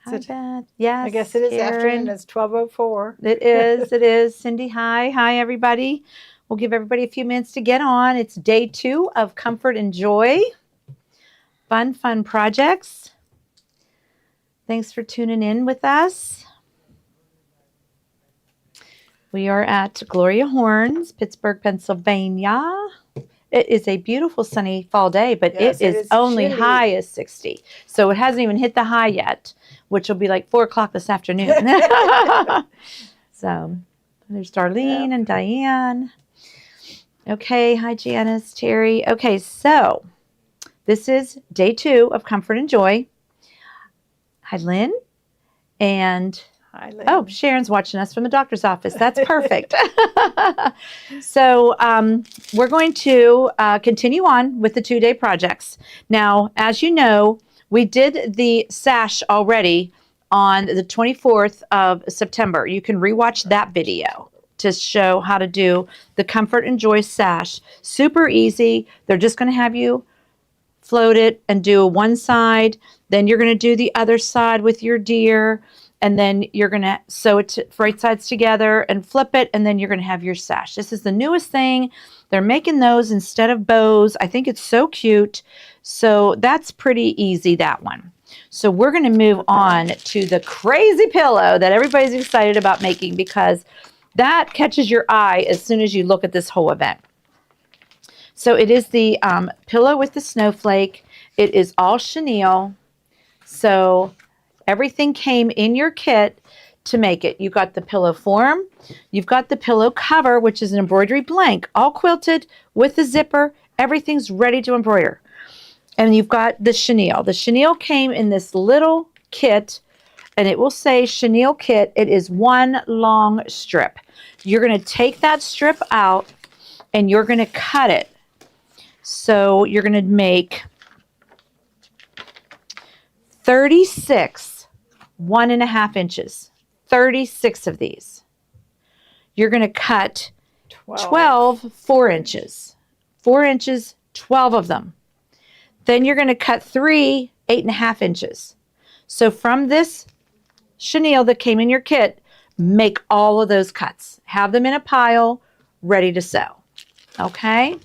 Hi, Beth. Yes, I guess it is Karen. afternoon. It's 12:04. It is. It is. Cindy, hi. Hi, everybody. We'll give everybody a few minutes to get on. It's day 2 of Comfort and Joy. Fun projects. Thanks for tuning in with us. We are at Gloria Horns, Pittsburgh, Pennsylvania. It is a beautiful sunny fall day, but Yes, it is only chilly. high as 60. So it hasn't even hit the high yet, which will be like 4 o'clock this afternoon. So there's Darlene and Diane. Okay, hi Janice, Terry. Okay, so this is day 2 of Comfort and Joy. Hi, Lynn. And Hi, Lynn. oh, Sharon's watching us from the doctor's office. That's perfect. So we're going to continue on with the 2-day projects. Now, as you know, we did the sash already on the 24th of September. You can rewatch that video to show how to do the Comfort and Joy sash. Super easy. They're just going to have you float it and do one side. Then you're going to do the other side with your deer. And then you're going to sew it right sides together and flip it. And then you're going to have your sash. This is the newest thing. They're making those instead of bows. I think it's so cute. So that's pretty easy, that one. So we're going to move on to the crazy pillow that everybody's excited about making, because that catches your eye as soon as you look at this whole event. So it is the pillow with the snowflake. It is all chenille. So everything came in your kit to make it. You got the pillow form. You've got the pillow cover, which is an embroidery blank, all quilted with the zipper. Everything's ready to embroider. And you've got the chenille. The chenille came in this little kit, and it will say chenille kit. It is one long strip. You're going to take that strip out, and you're going to cut it. So you're going to make 36 1.5 inches, 36 of these. You're going to cut 12 4 inches, 4 inches, 12 of them. Then you're going to cut 3 8.5 inches. So from this chenille that came in your kit, make all of those cuts. Have them in a pile, ready to sew. Okay?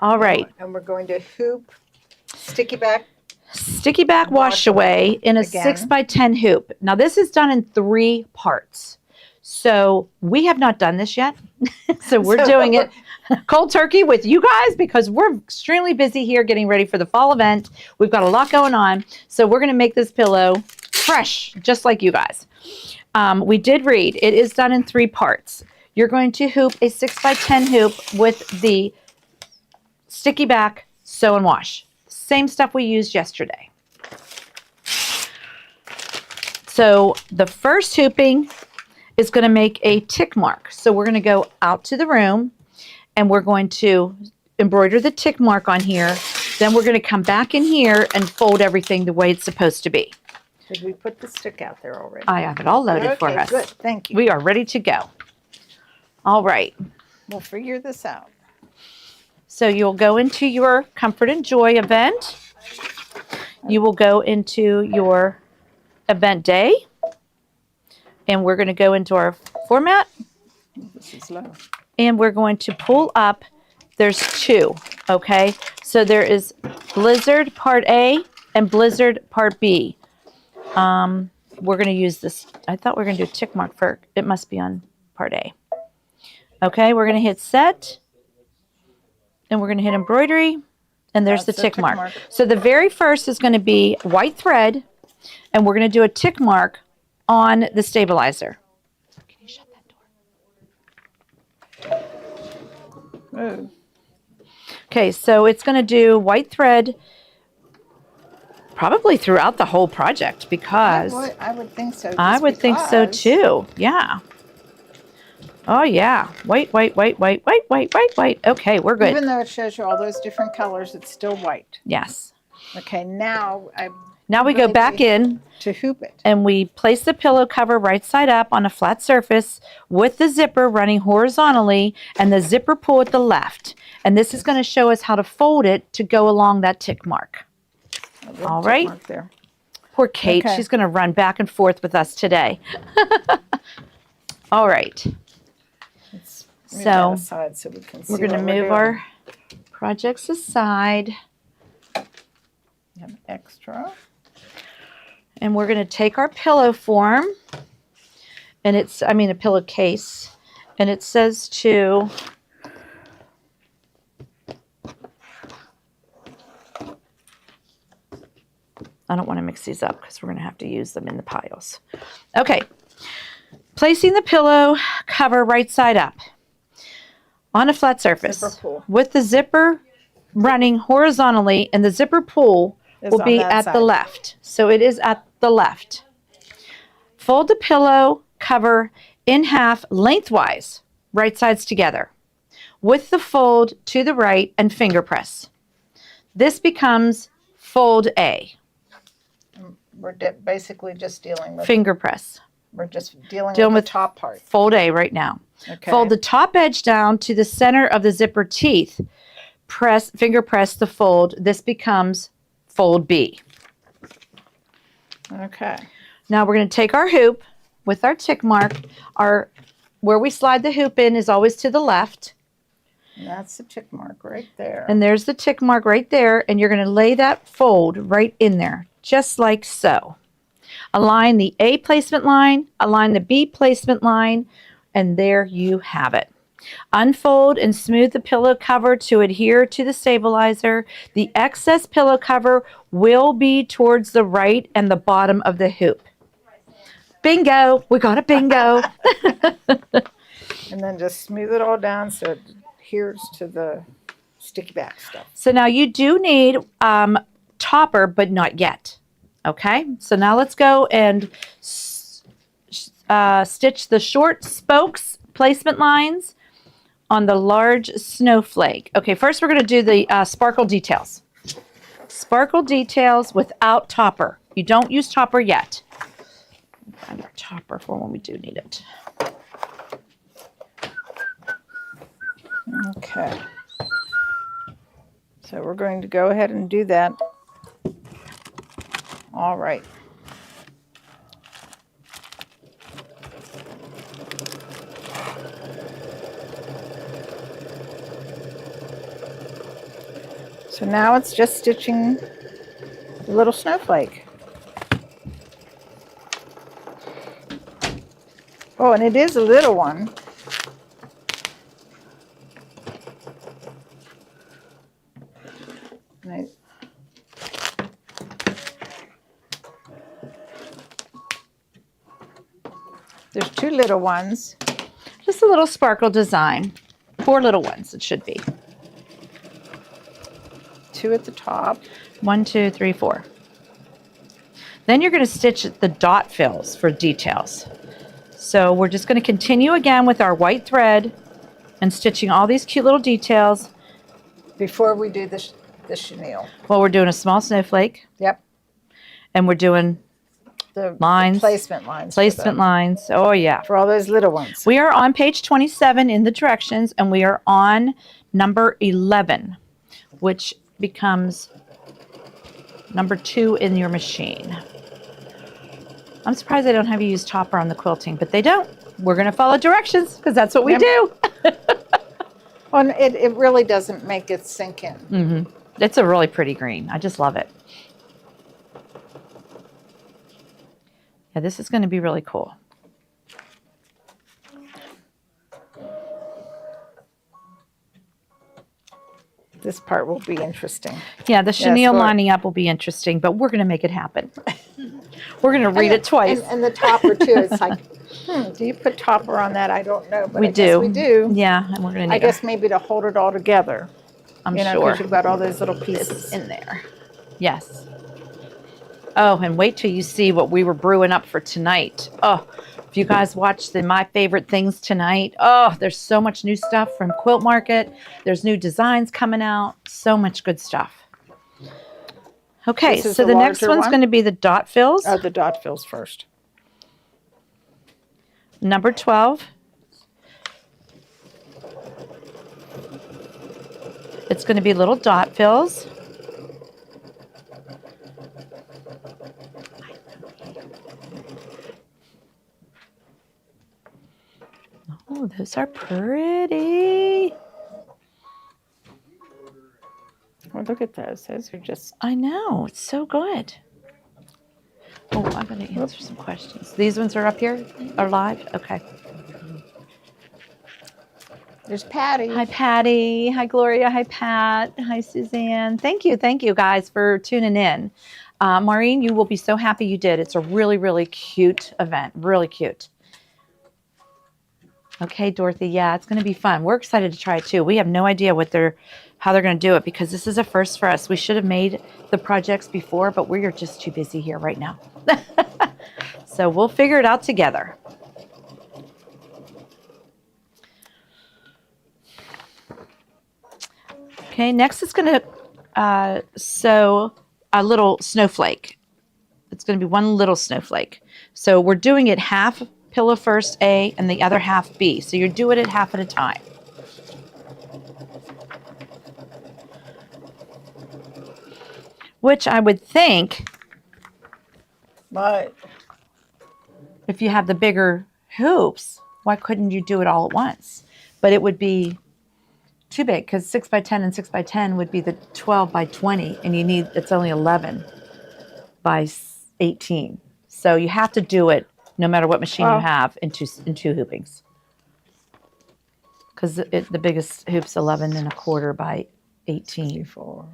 All right. And we're going to hoop sticky back Wash away in a 6x10 hoop. Now this is done in 3 parts. So we have not done this yet. So we're doing it cold turkey with you guys, because we're extremely busy here getting ready for the fall event. We've got a lot going on. So we're going to make this pillow fresh, just like you guys. We did read, it is done in 3 parts. You're going to hoop a 6x10 hoop with the sticky back sew and wash. Same stuff we used yesterday. So the first hooping is going to make a tick mark. So we're going to go out to the room and we're going to embroider the tick mark on here. Then we're going to come back in here and fold everything the way it's supposed to be. Did we put the stick out there already? I have it all loaded for us. Good. Thank you. We are ready to go. All right. We'll figure this out. So you'll go into your Comfort and Joy event. You will go into your event day. And we're going to go into our format. This is low. And we're going to pull up. There's 2, okay? So there is Blizzard Part A and Blizzard Part B. We're going to use this. I thought we were going to do a tick mark for, it must be on Part A. Okay, we're going to hit set. And we're going to hit embroidery, and there's the tick mark. So the very first is going to be white thread, and we're going to do a tick mark on the stabilizer. Can you shut that door? Oh. Okay, so it's going to do white thread probably throughout the whole project, because I would think so. I would think so too. Yeah. Oh, yeah. White. Okay, we're good. Even though it shows you all those different colors, it's still white. Yes. Okay, now we go back in to hoop it. And we place the pillow cover right side up on a flat surface with the zipper running horizontally and the zipper pull at the left. And this is going to show us how to fold it to go along that tick mark. All right. Mark there. poor Kate. Okay. She's going to run back and forth with us today. All right. Let's move So, that aside so we can see we're going to what move doing. our projects aside. Have extra. And we're going to take our pillow form. And it's, I mean, a pillowcase. And it says to... I don't want to mix these up because we're going to have to use them in the piles. Okay. Placing the pillow cover right side up on a flat surface Zipper pull. with the zipper running horizontally, and the zipper pull Is will on be that at the side. left. So it is at the left. Fold the pillow cover in half lengthwise, right sides together, with the fold to the right and finger press. This becomes fold A. We're basically just dealing with. Finger press. We're just dealing Dealing with with the top part. Fold A right now. Okay. Fold the top edge down to the center of the zipper teeth. Finger press the fold. This becomes fold B. Okay. Now we're going to take our hoop with our tick mark. Where we slide the hoop in is always to the left. And that's the tick mark right there. And there's the tick mark right there. And you're going to lay that fold right in there, just like so. Align the A placement line, align the B placement line, and there you have it. Unfold and smooth the pillow cover to adhere to the stabilizer. The excess pillow cover will be towards the right and the bottom of the hoop. Bingo! We got a bingo. And then just smooth it all down so it adheres to the sticky back stuff. So now you do need topper, but not yet. Okay, so now let's go and stitch the short spokes placement lines on the large snowflake. Okay, first we're going to do the sparkle details. Sparkle details without topper. You don't use topper yet. Find our topper for when we do need it. Okay. So we're going to go ahead and do that. All right. So now it's just stitching the little snowflake. Oh, and it is a little one. Right. There's two little ones. Just a little sparkle design. 4 little ones it should be. 2 at the top. 1, 2, 3, 4. Then you're going to stitch the dot fills for details. So we're just going to continue again with our white thread and stitching all these cute little details. Before we do the chenille. Well, we're doing a small snowflake. Yep. And we're doing The lines. placement lines. Placement lines. Oh, yeah. For all those little ones. We are on page 27 in the directions, and we are on number 11, which becomes number 2 in your machine. I'm surprised they don't have you use topper on the quilting, but they don't. We're going to follow directions because that's what we do. Well, it really doesn't make it sink in. Mm-hmm. It's a really pretty green. I just love it. Yeah, this is going to be really cool. This part will be interesting. Yeah, the chenille so- lining up will be interesting, but we're going to make it happen. We're going to read it twice. And the topper too. It's like, do you put topper on that? I don't know, but We I guess do. we do. Yeah, and we're going to I need guess maybe to hold it all together. I'm You know, sure. because you've got all those little pieces. in there. Yes. Oh, and wait till you see what we were brewing up for tonight. Oh, if you guys watched My Favorite Things tonight, oh, there's so much new stuff from Quilt Market. There's new designs coming out. So much good stuff. Okay, This is so the the next larger one's one? going to be the dot fills. Oh, the dot fills first. Number 12. It's going to be little dot fills. Oh, those are pretty. Well, look at those. Those are just. I know. It's so good. Oh, I'm going to answer some questions. These ones are up here? Are live? Okay. There's Patty. Hi, Patty. Hi, Gloria. Hi, Pat. Hi, Suzanne. Thank you, guys, for tuning in. Maureen, you will be so happy you did. It's a really, really cute event. Really cute. Okay, Dorothy. Yeah, it's going to be fun. We're excited to try it too. We have no idea how they're going to do it because this is a first for us. We should have made the projects before, but we are just too busy here right now. So we'll figure it out together. Okay, next is going to sew a little snowflake. It's going to be one little snowflake. So we're doing it half pillow first A and the other half B. So you're doing it half at a time. Which I would think, But if you have the bigger hoops, why couldn't you do it all at once? But it would be too big because 6 by 10 and 6 by 10 would be the 12 by 20, and it's only 11 by 18. So you have to do it no matter what machine you have in two hoopings. Because the biggest hoop's 11 and a quarter by 18. 4.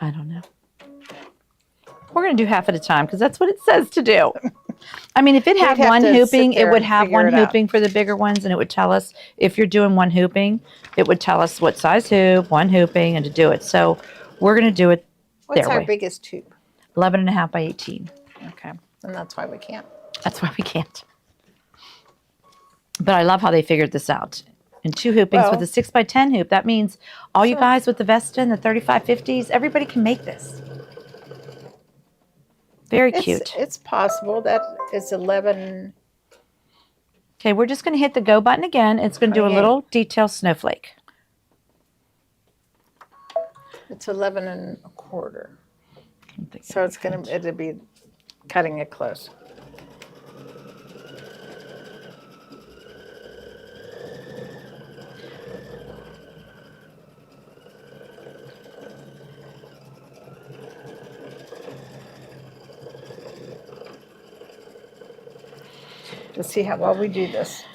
I don't know. We're going to do half at a time because that's what it says to do. I mean, if it had one hooping, it would have one hooping for the bigger ones, and it would tell us if you're doing one hooping, it would tell us what size hoop, one hooping, and to do it. So we're going to do it What's our biggest hoop? 11 and a half by 18. Okay, and that's why we can't. That's why we can't. But I love how they figured this out. And 2 hoopings with a 6 by 10 hoop. That means all you guys with the Vesta and the 3550s, everybody can make this. Very cute. It's possible that it's 11. Okay, we're just going to hit the go button again. It's going to do a little detail snowflake. It's 11 and a quarter. So it'll be cutting it close. To see how well we do this.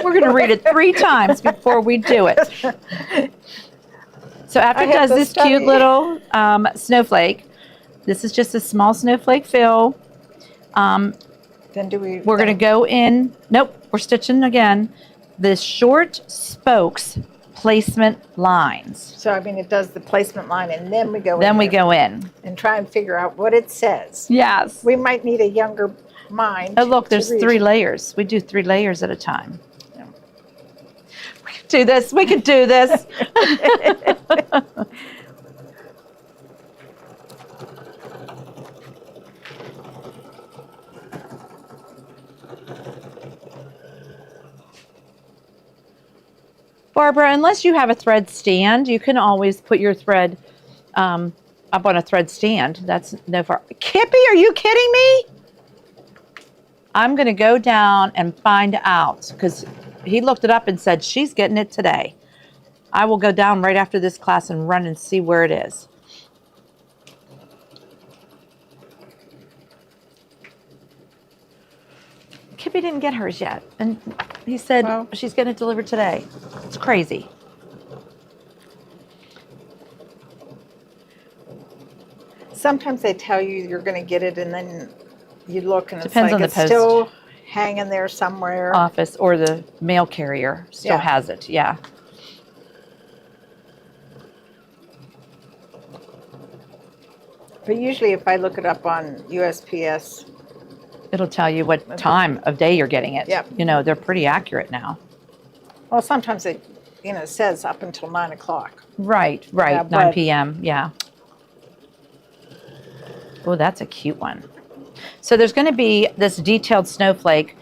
We're going to read it 3 times before we do it. So after it does this cute little snowflake, this is just a small snowflake fill. Then we're going to go in. Nope, we're stitching again. The short spokes placement lines. So I mean, it does the placement line, and then we go. Then we go in and try and figure out what it says. Yes. We might need a younger mind. Oh, look, there's 3 layers. We do 3 layers at a time. Yeah. We can do this. We can do this. Barbara, unless you have a thread stand, you can always put your thread up on a thread stand. That's no far. Kippy, are you kidding me? I'm going to go down and find out because he looked it up and said she's getting it today. I will go down right after this class and run and see where it is. Kippy didn't get hers yet. And he said she's getting it delivered today. It's crazy. Sometimes they tell you you're going to get it, and then you look and Depends on the it's post still hanging there somewhere. Office or the mail carrier still has it. Yeah. But usually if I look it up on USPS, It'll tell you what time of day you're getting it. Yep. You know, they're pretty accurate now. Well, sometimes it, says up until 9 o'clock. Right, Yeah, 9 but- p.m. Yeah. Oh, that's a cute one. So there's going to be this detailed snowflake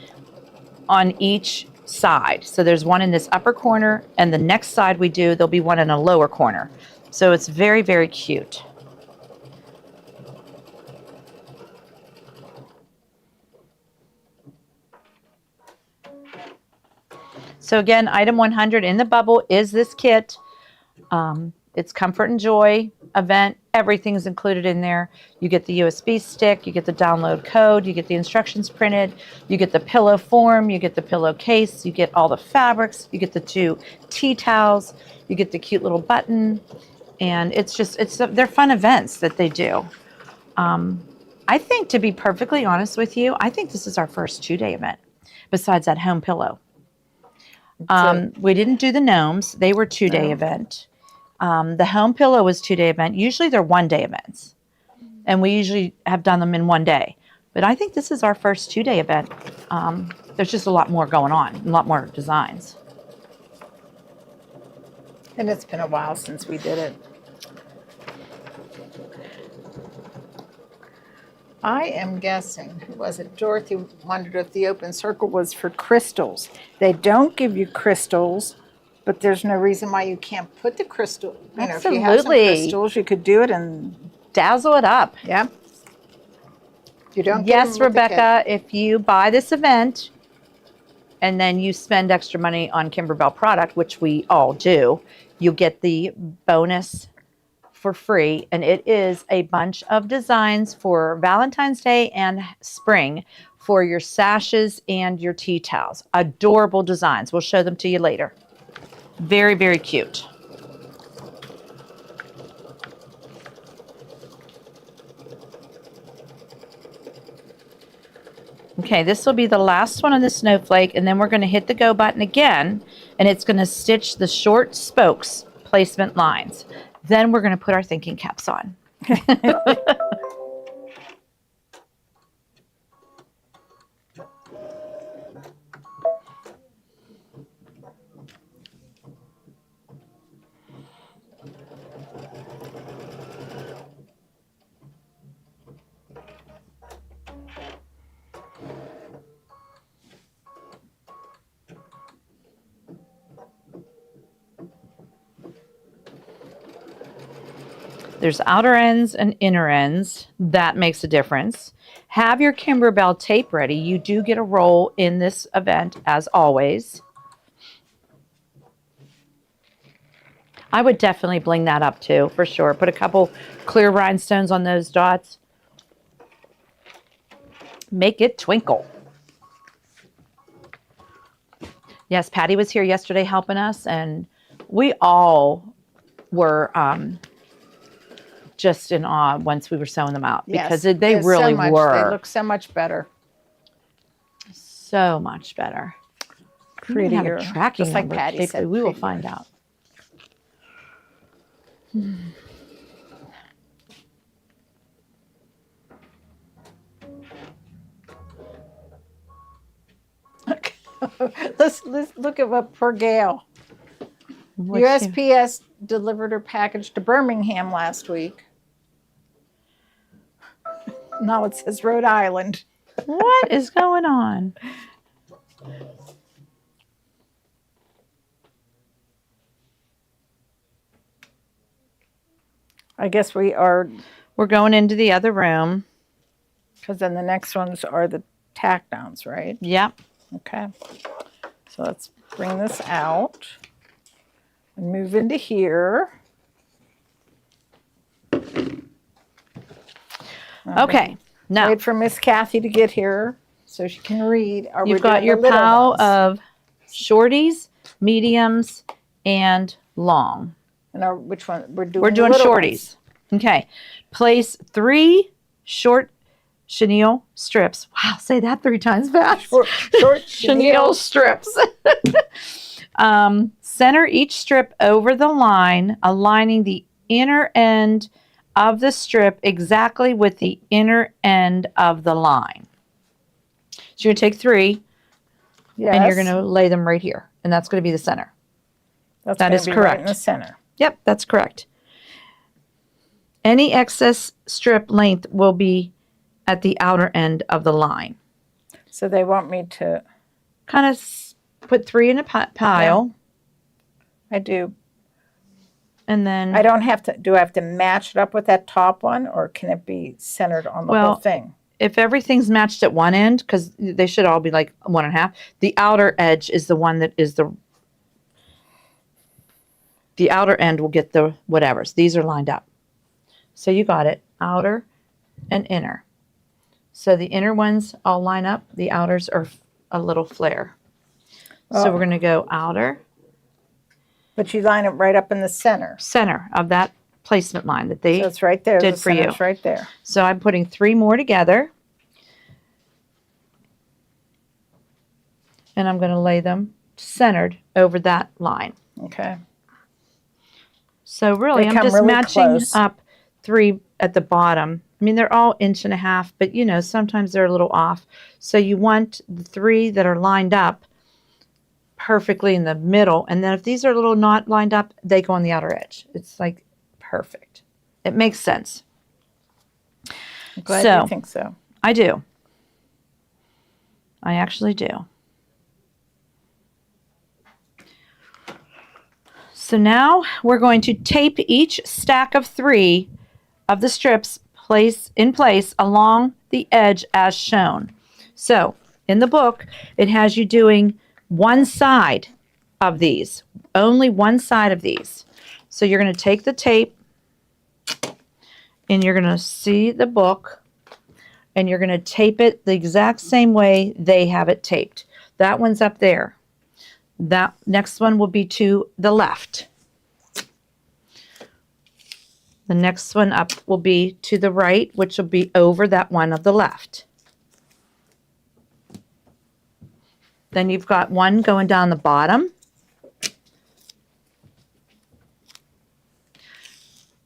on each side. So there's one in this upper corner, and the next side we do, there'll be one in a lower corner. So it's very, very cute. So again, item 100 in the bubble is this kit. It's Comfort and Joy event. Everything's included in there. You get the USB stick, you get the download code, you get the instructions printed, you get the pillow form, you get the pillowcase, you get all the fabrics, you get the 2 tea towels, you get the cute little button, and they're fun events that they do. I think, to be perfectly honest with you, I think this is our first 2-day event, besides that home pillow. We didn't do the gnomes. They were 2-day event. The home pillow was 2-day event. Usually they're 1-day events. And we usually have done them in 1 day. But I think this is our first 2-day event. There's just a lot more going on, a lot more designs. And it's been a while since we did it. I am guessing, who was it? Dorothy wondered if the open circle was for crystals. They don't give you crystals, but there's no reason why you can't put the crystal. You know, if you have some Absolutely. crystals, you could do it and, Dazzle it up. yeah. You don't get Yes, them with the kit. Rebecca, if you buy this event and then you spend extra money on Kimberbell product, which we all do, you get the bonus for free, and it is a bunch of designs for Valentine's Day and spring for your sashes and your tea towels. Adorable designs. We'll show them to you later. Very, very cute. Okay, this will be the last one on the snowflake, and then we're going to hit the go button again, and it's going to stitch the short spokes placement lines. Then we're going to put our thinking caps on. There's outer ends and inner ends. That makes a difference. Have your Kimberbell tape ready. You do get a roll in this event, as always. I would definitely bling that up too, for sure. Put a couple clear rhinestones on those dots. Make it twinkle. Yes, Patty was here yesterday helping us, and we all were just in awe once we were sewing them out, because Yes, they there's really so much, were They look so much better. so much better. We don't have a Prettier. tracking Just like number. Patty Kate, said, we will prettier. find out. Let's look at what poor Gail. What's she- USPS delivered her package to Birmingham last week. Now it says Rhode Island. What is going on? I guess we are, We're going into the other room. because then the next ones are the tack downs, right? Yep. Okay. So let's bring this out and move into here. Okay. Now Wait for Miss Kathy to get here so she can read. Are we you've got doing your the little pile ones? of shorties, mediums, and long. And which one? We're doing We're the doing little shorties. Okay. Place 3 short chenille strips. Wow, say that 3 times fast. ones. Short Chenille strips. Center each strip over the line, aligning the inner end of the strip exactly with the inner end of the line. So you're going to take 3 Yes. and you're going to lay them right here. And that's going to be the center. That's that gonna is be correct. right in the center. Yep, that's correct. Any excess strip length will be at the outer end of the line. So they want me to, Kind of put 3 in a pile. I do. And then I don't have to, do I have to match it up with that top one, or can it be centered on the whole thing? if everything's matched at one end, because they should all be like 1.5, the outer edge is the one that is the outer end will get the whatevers. These are lined up. So you got it, outer and inner. So the inner ones all line up. The outers are a little flare. So we're going to go outer. But you line it right up in the center. Center of that placement line that they So it's right there. did The for you. center's right there. So I'm putting 3 more together. And I'm going to lay them centered over that line. Okay. So really, They I'm come just really matching close. up 3 at the bottom. I mean, they're all 1.5 inches, but you know, sometimes they're a little off. So you want the 3 that are lined up perfectly in the middle. And then if these are a little not lined up, they go on the outer edge. It's like perfect. It makes sense. I'm glad you think so. I do. I actually do. So now we're going to tape each stack of 3 of the strips in place along the edge as shown. So in the book, it has you doing one side of these, only one side of these. So you're going to take the tape and you're going to see the book and you're going to tape it the exact same way they have it taped. That one's up there. That next one will be to the left. The next one up will be to the right, which will be over that one of the left. Then you've got one going down the bottom.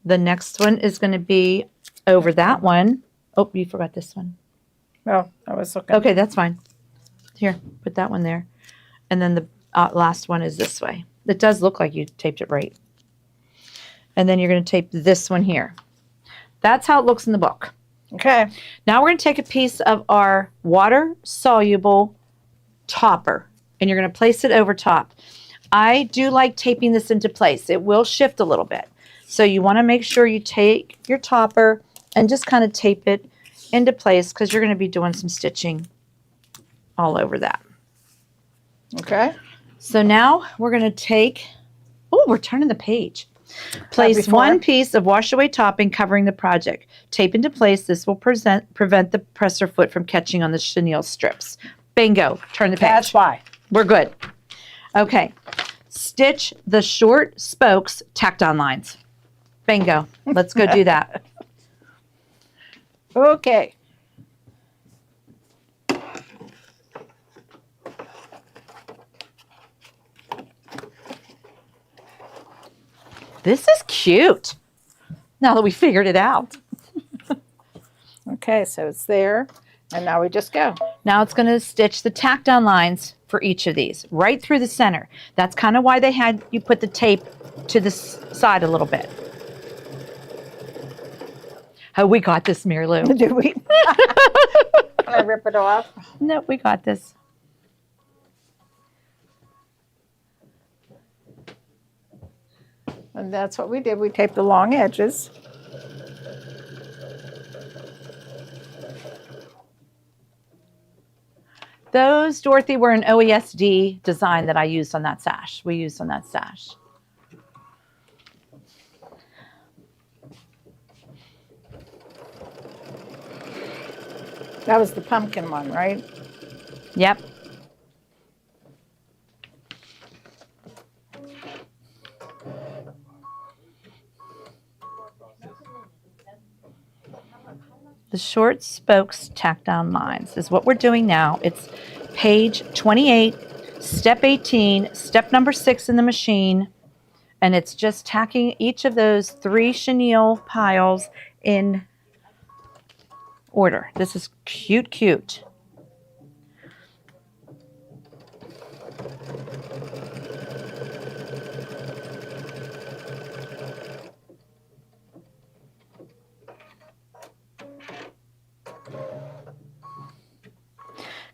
The next one is going to be over that one. Oh, you forgot this one. Well, I was looking. Okay, that's fine. Here, put that one there. And then the last one is this way. It does look like you taped it right. And then you're going to tape this one here. That's how it looks in the book. Okay. Now we're going to take a piece of our water-soluble topper, and you're going to place it over top. I do like taping this into place. It will shift a little bit. So you want to make sure you take your topper and just kind of tape it into place because you're going to be doing some stitching all over that. Okay. So now we're going to take, oh, we're turning the page. Place one piece of wash away topping covering the project. Tape into place. This will prevent the presser foot from catching on the chenille strips. Bingo. Turn the page. That's why. We're good. Okay. Stitch the short spokes tacked on lines. Bingo. Let's go do that. Okay. This is cute. Now that we figured it out. Okay, so it's there. And now we just go. Now it's going to stitch the tacked on lines for each of these right through the center. That's kind of why they had you put the tape to the side a little bit. Oh, we got this, Mary Lou. Do we? Can I rip it off? Nope, we got this. And that's what we did. We taped the long edges. Those, Dorothy, were an OESD design that I used on that sash. We used on that sash. That was the pumpkin one, right? Yep. The short spokes tacked down lines is what we're doing now. It's page 28, step 18, step number 6 in the machine. And it's just tacking each of those 3 chenille piles in order. This is cute, cute.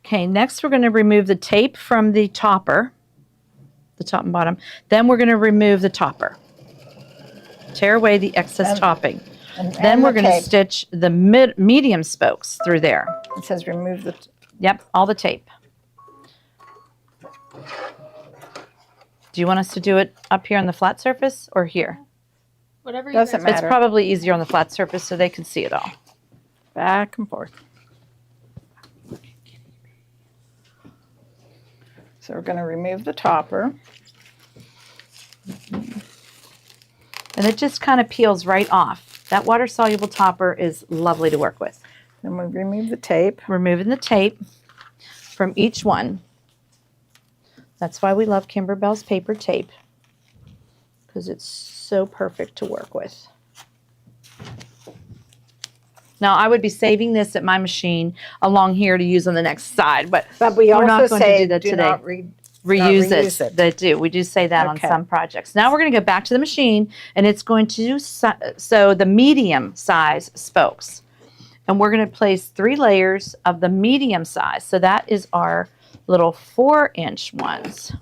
Okay, next we're going to remove the tape from the topper, the top and bottom. Then we're going to remove the topper. Tear away the excess topping. Then we're going to stitch the medium spokes through there. It says remove the... Yep, all the tape. Do you want us to do it up here on the flat surface or here? Whatever. Doesn't matter. It's probably easier on the flat surface so they can see it all. Back and forth. So we're going to remove the topper. And it just kind of peels right off. That water-soluble topper is lovely to work with. Then we remove the tape. Removing the tape from each one. That's why we love Kimberbell's paper tape, because it's so perfect to work with. Now, I would be saving this at my machine along here to use on the next side, but we we're not also going to say do that do today. not Reuse reuse it. it. They do. We do say that on Okay. some projects. Now we're going to go back to the machine, and it's going to sew the medium size spokes. And we're going to place 3 layers of the medium size. So that is our little 4-inch ones.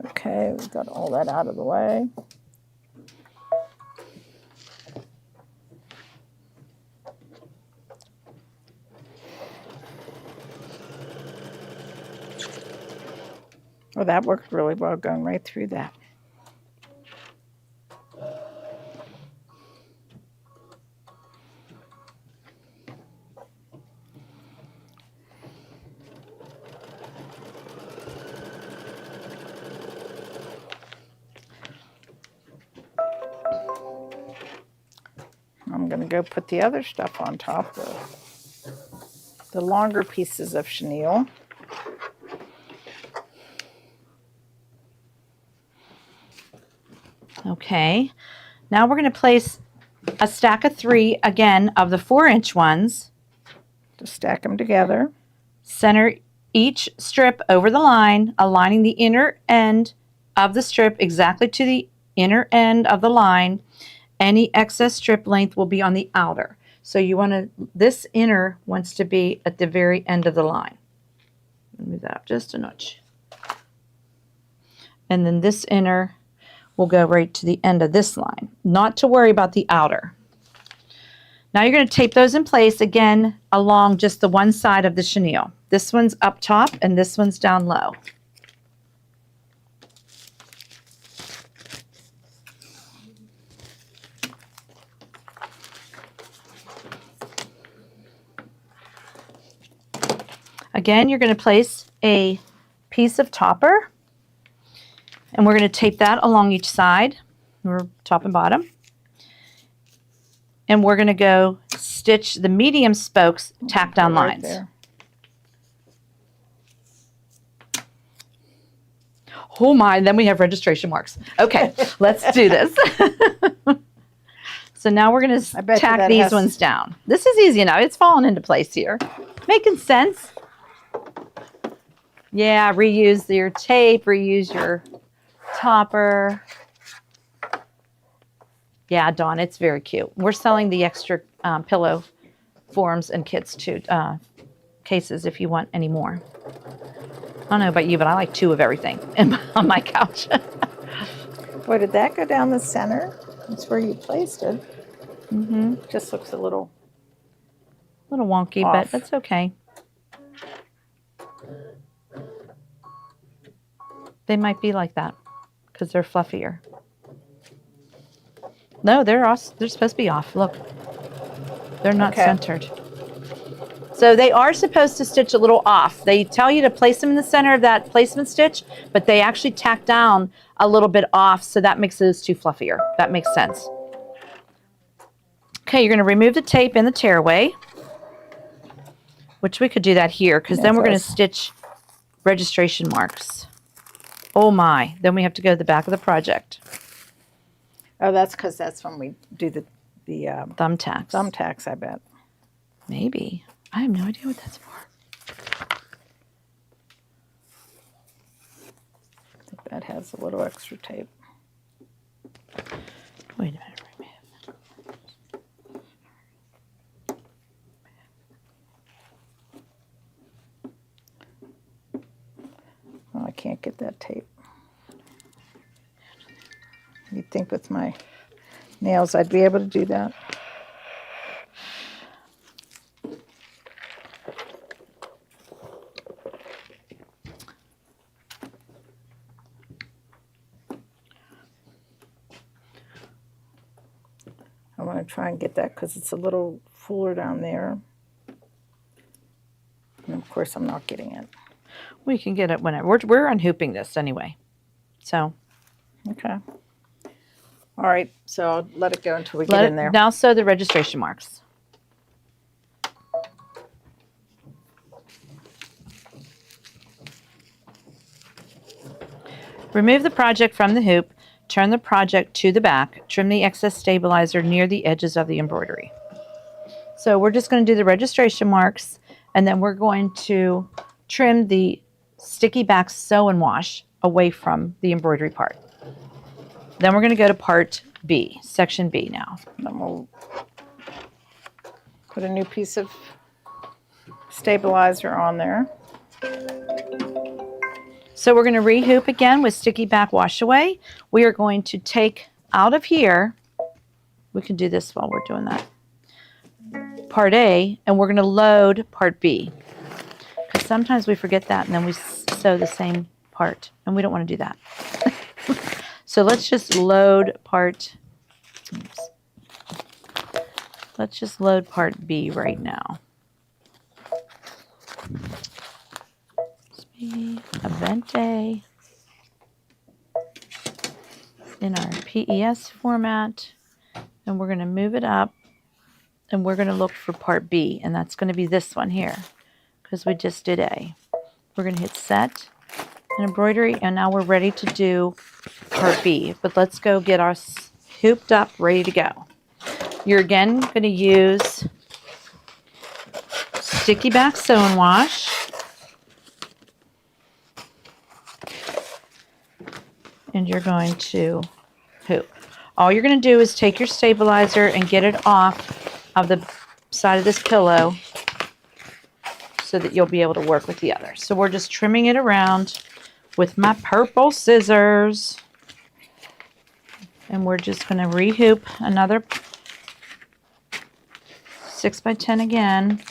Okay, we've got all that out of the way. Well, that worked really well, going right through that. I'm going to go put the other stuff on top, the longer pieces of chenille. Okay. Now we're going to place a stack of 3 again of the 4-inch ones. To stack them together. Center each strip over the line, aligning the inner end of the strip exactly to the inner end of the line. Any excess strip length will be on the outer. So you want to, this inner wants to be at the very end of the line. Move that up just a notch. And then this inner will go right to the end of this line. Not to worry about the outer. Now you're going to tape those in place again along just the one side of the chenille. This one's up top and this one's down low. Again, you're going to place a piece of topper, and we're going to tape that along each side, top and bottom. And we're going to go stitch the medium spokes, tack down Right lines. there. Oh my, then we have registration marks. Okay, let's do this. So now we're going to tack these ones down. This is easy enough. It's falling into place here. Making sense. Yeah, reuse your tape, reuse your topper. Yeah, Dawn, it's very cute. We're selling the extra pillow forms and kits too, cases if you want any more. I don't know about you, but I like 2 of everything on my couch. Boy, did that go down the center? That's where you placed it. Mm-hmm. Just looks a little wonky, off. but that's okay. They might be like that because they're fluffier. No, they're supposed to be off. Look, they're not centered. So they are supposed to stitch a little off. They tell you to place them in the center of that placement stitch, but they actually tack down a little bit off, so that makes those 2 fluffier. That makes sense. Okay, you're going to remove the tape and the tearaway, which we could do that here, because then we're going to stitch registration marks. Oh my, then we have to go to the back of the project. Oh, that's because that's when we do the Thumbtacks. thumbtacks, I bet. Maybe. I have no idea what that's for. I think that has a little extra tape. Wait a minute. can't get that tape. You'd think with my nails I'd be able to do that. I want to try and get that because it's a little fuller down there. And of course I'm not getting it. We can get it whenever. We're unhooping this anyway. So. Okay. All right, so I'll let it go until we get in there. Now sew the registration marks. Remove the project from the hoop, turn the project to the back, trim the excess stabilizer near the edges of the embroidery. So we're just going to do the registration marks, and then we're going to trim the sticky back sew and wash away from the embroidery part. Then we're going to go to part B, section B now. Then we'll put a new piece of stabilizer on there. So we're going to rehoop again with sticky back wash away. We are going to take out of here, we can do this while we're doing that, part A, and we're going to load part B. Because sometimes we forget that and then we sew the same part, and we don't want to do that. So let's just load part, oops. Let's just load part B right now. Event A in our PES format, and we're going to move it up, and we're going to look for part B, and that's going to be this one here because we just did A. We're going to hit set and embroidery, and now we're ready to do part B. But let's go get our hooped up, ready to go. You're again going to use sticky back sew and wash. And you're going to hoop. All you're going to do is take your stabilizer and get it off of the side of this pillow so that you'll be able to work with the other. So we're just trimming it around with my purple scissors. And we're just going to rehoop another 6x10 again.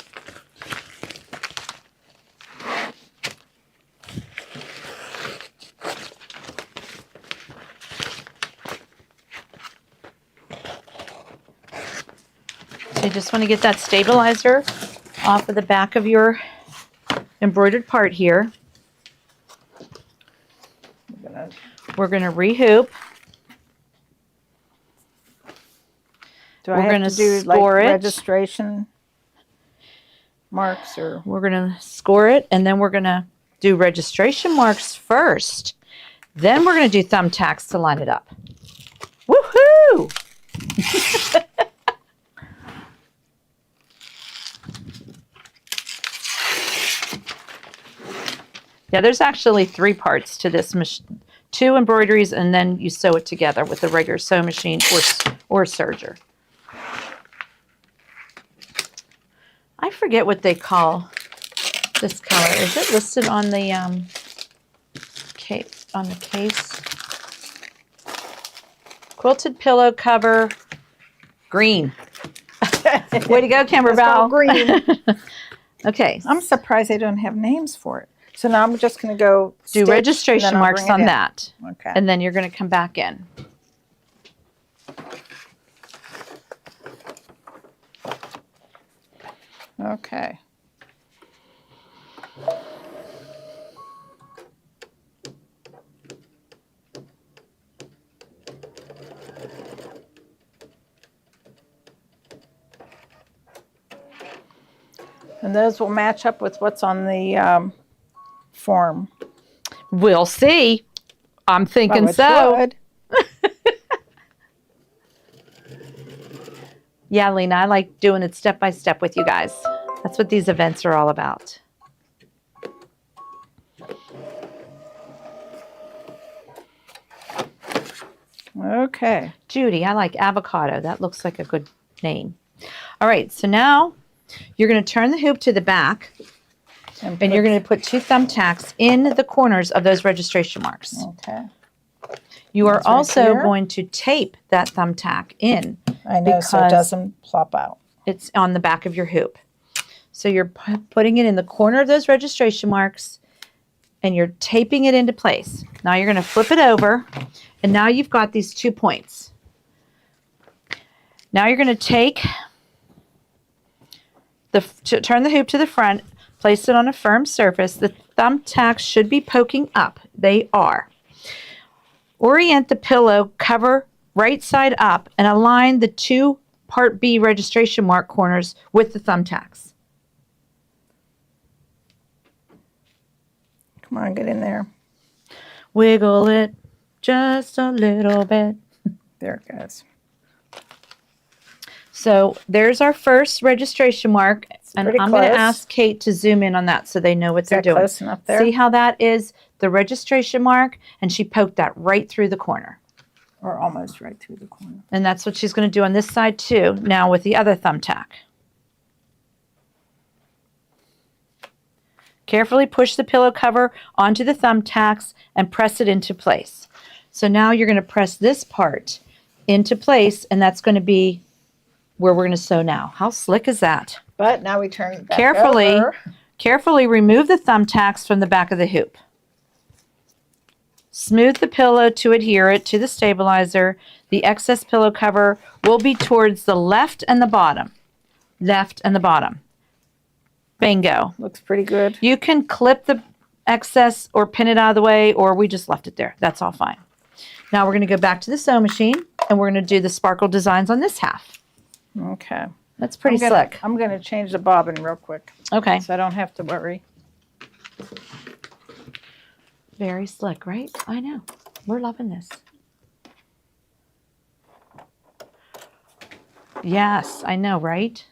You just want to get that stabilizer off of the back of your embroidered part here. We're going to rehoop. We're going to do like registration marks, or we're going to score it, and then we're going to do registration marks first. Then we're going to do thumbtacks to line it up. Woohoo! Yeah, there's actually 3 parts to this machine. 2 embroideries, and then you sew it together with a regular sewing machine or a serger. I forget what they call this color. Is it listed on the case? Quilted pillow cover, green. Way to go, Kimberbell. Green. Okay. I'm surprised they don't have names for it. So now I'm just going to go do registration marks on that. Okay. And then you're going to come back in. Okay. And those will match up with what's on the form. We'll see. I'm thinking so. Should. Yeah, Lena, I like doing it step by step with you guys. That's what these events are all about. Okay. Judy, I like avocado. That looks like a good name. All right, so now you're going to turn the hoop to the back, And you're going to put 2 thumbtacks in the corners of those registration marks. Okay. You are That's right also here. going to tape that thumbtack in. I know, so it doesn't plop out. It's on the back of your hoop. So you're putting it in the corner of those registration marks, and you're taping it into place. Now you're going to flip it over, and now you've got these 2 points. Now you're going to take turn the hoop to the front, place it on a firm surface. The thumbtacks should be poking up. They are. Orient the pillow cover right side up and align the 2 Part B registration mark corners with the thumbtacks. Come on, get in there. Wiggle it just a little bit. There it goes. So there's our first registration mark, and I'm going to ask Kate to zoom in on that so they know what they're doing. Close enough there? See how that is the registration mark, and she poked that right through the corner. Or almost right through the corner. And that's what she's going to do on this side too, now with the other thumbtack. Carefully push the pillow cover onto the thumbtacks and press it into place. So now you're going to press this part into place, and that's going to be where we're going to sew now. How slick is that? But now we turn it back over. Carefully remove the thumbtacks from the back of the hoop. Smooth the pillow to adhere it to the stabilizer. The excess pillow cover will be towards the left and the bottom. Left and the bottom. Bingo. Looks pretty good. You can clip the excess or pin it out of the way, or we just left it there. That's all fine. Now we're going to go back to the sewing machine, and we're going to do the sparkle designs on this half. Okay. That's pretty slick. I'm going to change the bobbin real quick. Okay. So I don't have to worry. Very slick, right? I know. We're loving this. Yes, I know, right?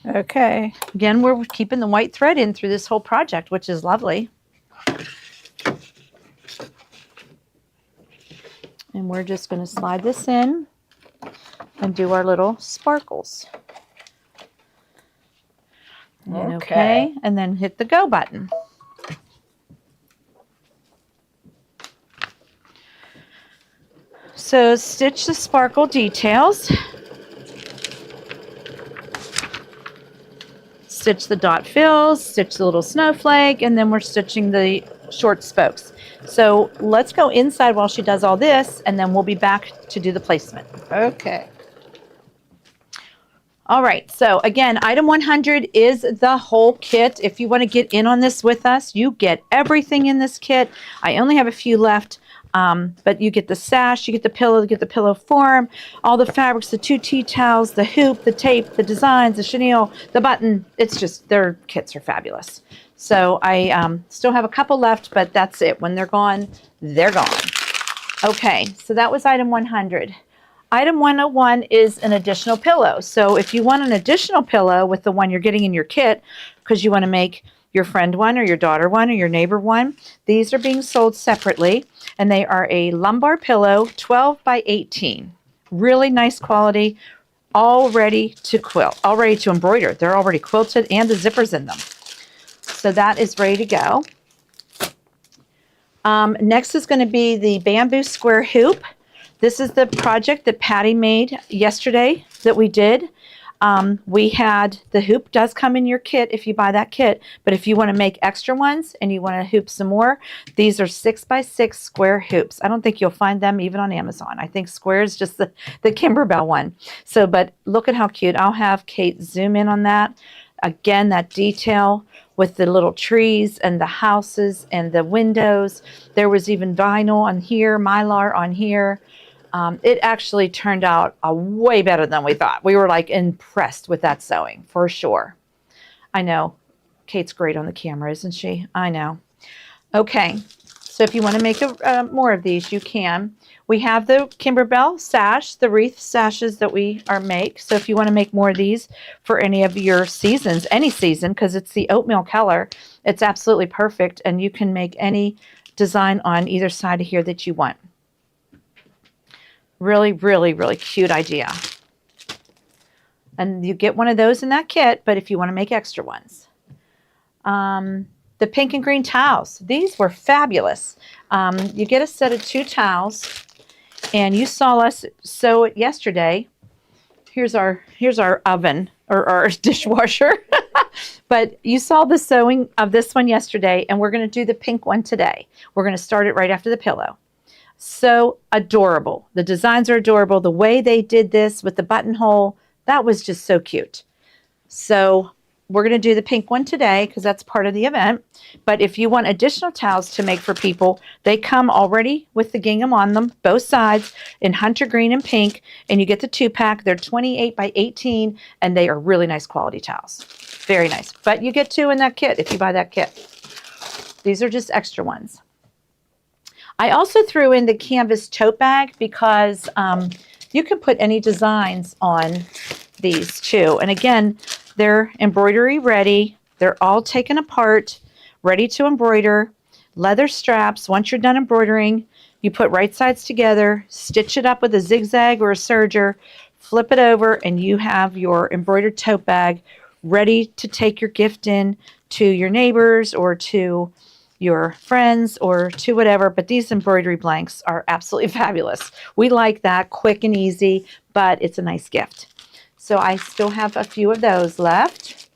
Okay. Again, we're keeping the white thread in through this whole project, which is lovely. And we're just going to slide this in and do our little sparkles. And okay. And then hit the go button. So stitch the sparkle details. Stitch the dot fills, stitch the little snowflake, and then we're stitching the short spokes. So let's go inside while she does all this, and then we'll be back to do the placement. Okay. All right, so again, item 100 is the whole kit. If you want to get in on this with us, you get everything in this kit. I only have a few left, but you get the sash, you get the pillow, you get the pillow form, all the fabrics, the 2 tea towels, the hoop, the tape, the designs, the chenille, the button. It's just, their kits are fabulous. So I still have a couple left, but that's it. When they're gone, they're gone. Okay, so that was item 100. Item 101 is an additional pillow. So if you want an additional pillow with the one you're getting in your kit, because you want to make your friend one or your daughter one or your neighbor one, these are being sold separately, and they are a lumbar pillow, 12 by 18. Really nice quality, all ready to quilt, all ready to embroider. They're already quilted and the zippers in them. So that is ready to go. Next is going to be the bamboo square hoop. This is the project that Patty made yesterday that we did. We had, the hoop does come in your kit if you buy that kit, but if you want to make extra ones and you want to hoop some more, these are 6 by 6 square hoops. I don't think you'll find them even on Amazon. I think square is just the Kimberbell one. So, but look at how cute. I'll have Kate zoom in on that. Again, that detail with the little trees and the houses and the windows. There was even vinyl on here, mylar on here. It actually turned out way better than we thought. We were like impressed with that sewing for sure. I know. Kate's great on the camera, isn't she? I know. Okay. So if you want to make more of these, you can. We have the Kimberbell sash, the wreath sashes that we make. So if you want to make more of these for any of your seasons, any season, because it's the oatmeal color, it's absolutely perfect. And you can make any design on either side of here that you want. Really, really, really cute idea. And you get one of those in that kit, but if you want to make extra ones. The pink and green towels. These were fabulous. You get a set of 2 towels, and you saw us sew it yesterday. Here's our oven or our dishwasher. But you saw the sewing of this one yesterday, and we're going to do the pink one today. We're going to start it right after the pillow. So adorable. The designs are adorable. The way they did this with the buttonhole, that was just so cute. So we're going to do the pink one today because that's part of the event. But if you want additional towels to make for people, they come already with the gingham on them, both sides, in hunter green and pink. And you get the 2-pack. They're 28 by 18, and they are really nice quality towels. Very nice. But you get 2 in that kit if you buy that kit. These are just extra ones. I also threw in the canvas tote bag because you can put any designs on these too. And again, they're embroidery ready. They're all taken apart, ready to embroider. Leather straps. Once you're done embroidering, you put right sides together, stitch it up with a zigzag or a serger, flip it over, and you have your embroidered tote bag ready to take your gift in to your neighbors or to your friends or to whatever. But these embroidery blanks are absolutely fabulous. We like that, quick and easy, but it's a nice gift. So I still have a few of those left.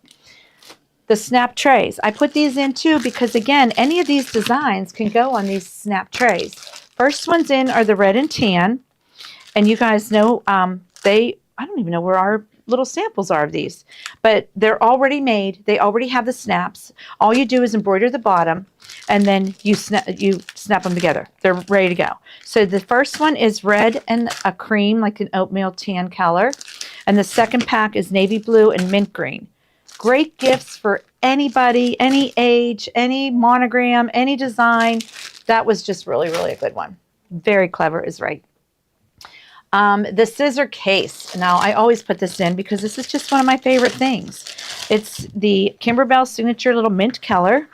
The snap trays. I put these in too because, again, any of these designs can go on these snap trays. First ones in are the red and tan. And you guys know I don't even know where our little samples are of these. But they're already made. They already have the snaps. All you do is embroider the bottom, and then you snap them together. They're ready to go. So the first one is red and a cream, like an oatmeal tan color. And the second pack is navy blue and mint green. Great gifts for anybody, any age, any monogram, any design. That was just really, really a good one. Very clever is right. The scissor case. Now, I always put this in because this is just one of my favorite things. It's the Kimberbell signature little mint color,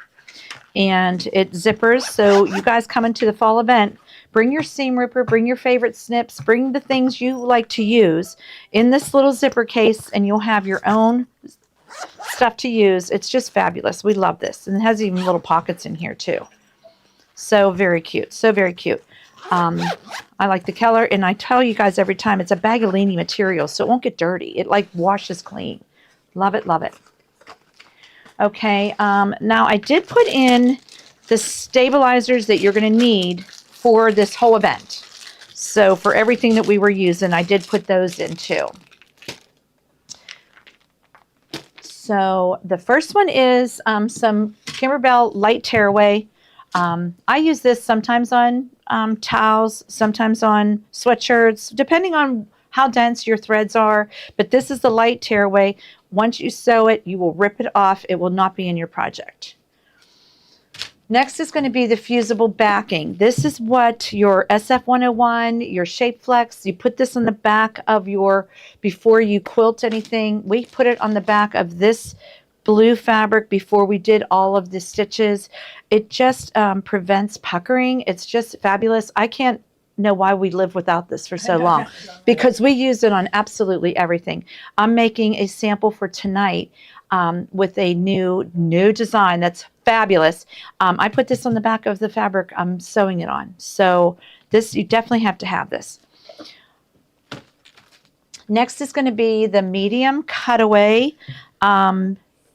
and it zippers. So you guys come into the fall event, bring your seam ripper, bring your favorite snips, bring the things you like to use in this little zipper case, and you'll have your own stuff to use. It's just fabulous. We love this. And it has even little pockets in here too. So very cute. So very cute. I like the color, and I tell you guys every time, it's a Bagolini material, so it won't get dirty. It like washes clean. Love it, love it. Okay, now I did put in the stabilizers that you're going to need for this whole event. So for everything that we were using, I did put those in too. So the first one is some Kimberbell light tearaway. I use this sometimes on towels, sometimes on sweatshirts, depending on how dense your threads are. But this is the light tearaway. Once you sew it, you will rip it off. It will not be in your project. Next is going to be the fusible backing. This is what your SF101, your Shape Flex, you put this on the back of your, before you quilt anything, we put it on the back of this blue fabric before we did all of the stitches. It just prevents puckering. It's just fabulous. I can't know why we lived without this for so long because we use it on absolutely everything. I'm making a sample for tonight with a new design that's fabulous. I put this on the back of the fabric I'm sewing it on. So this, you definitely have to have this. Next is going to be the medium cutaway.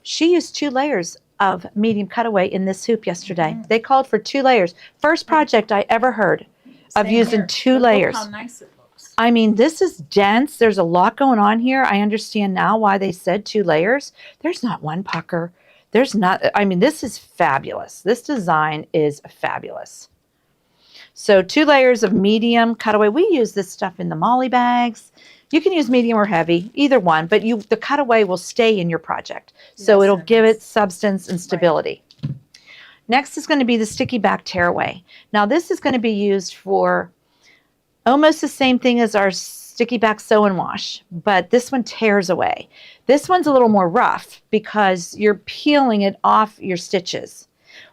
She used 2 layers of medium cutaway in this hoop yesterday. Mm-hmm. They called for 2 layers. First project I ever heard of using 2 layers. Look how nice it looks. I mean, this is dense. There's a lot going on here. I understand now why they said 2 layers. There's not one pucker. There's not, I mean, this is fabulous. This design is fabulous. So 2 layers of medium cutaway. We use this stuff in the Molly bags. You can use medium or heavy, either one, but the cutaway will stay in your project. So yes, it'll give it substance and stability. Right. Next is going to be the sticky back tearaway. Now this is going to be used for almost the same thing as our sticky back sew and wash, but this one tears away. This one's a little more rough because you're peeling it off your stitches,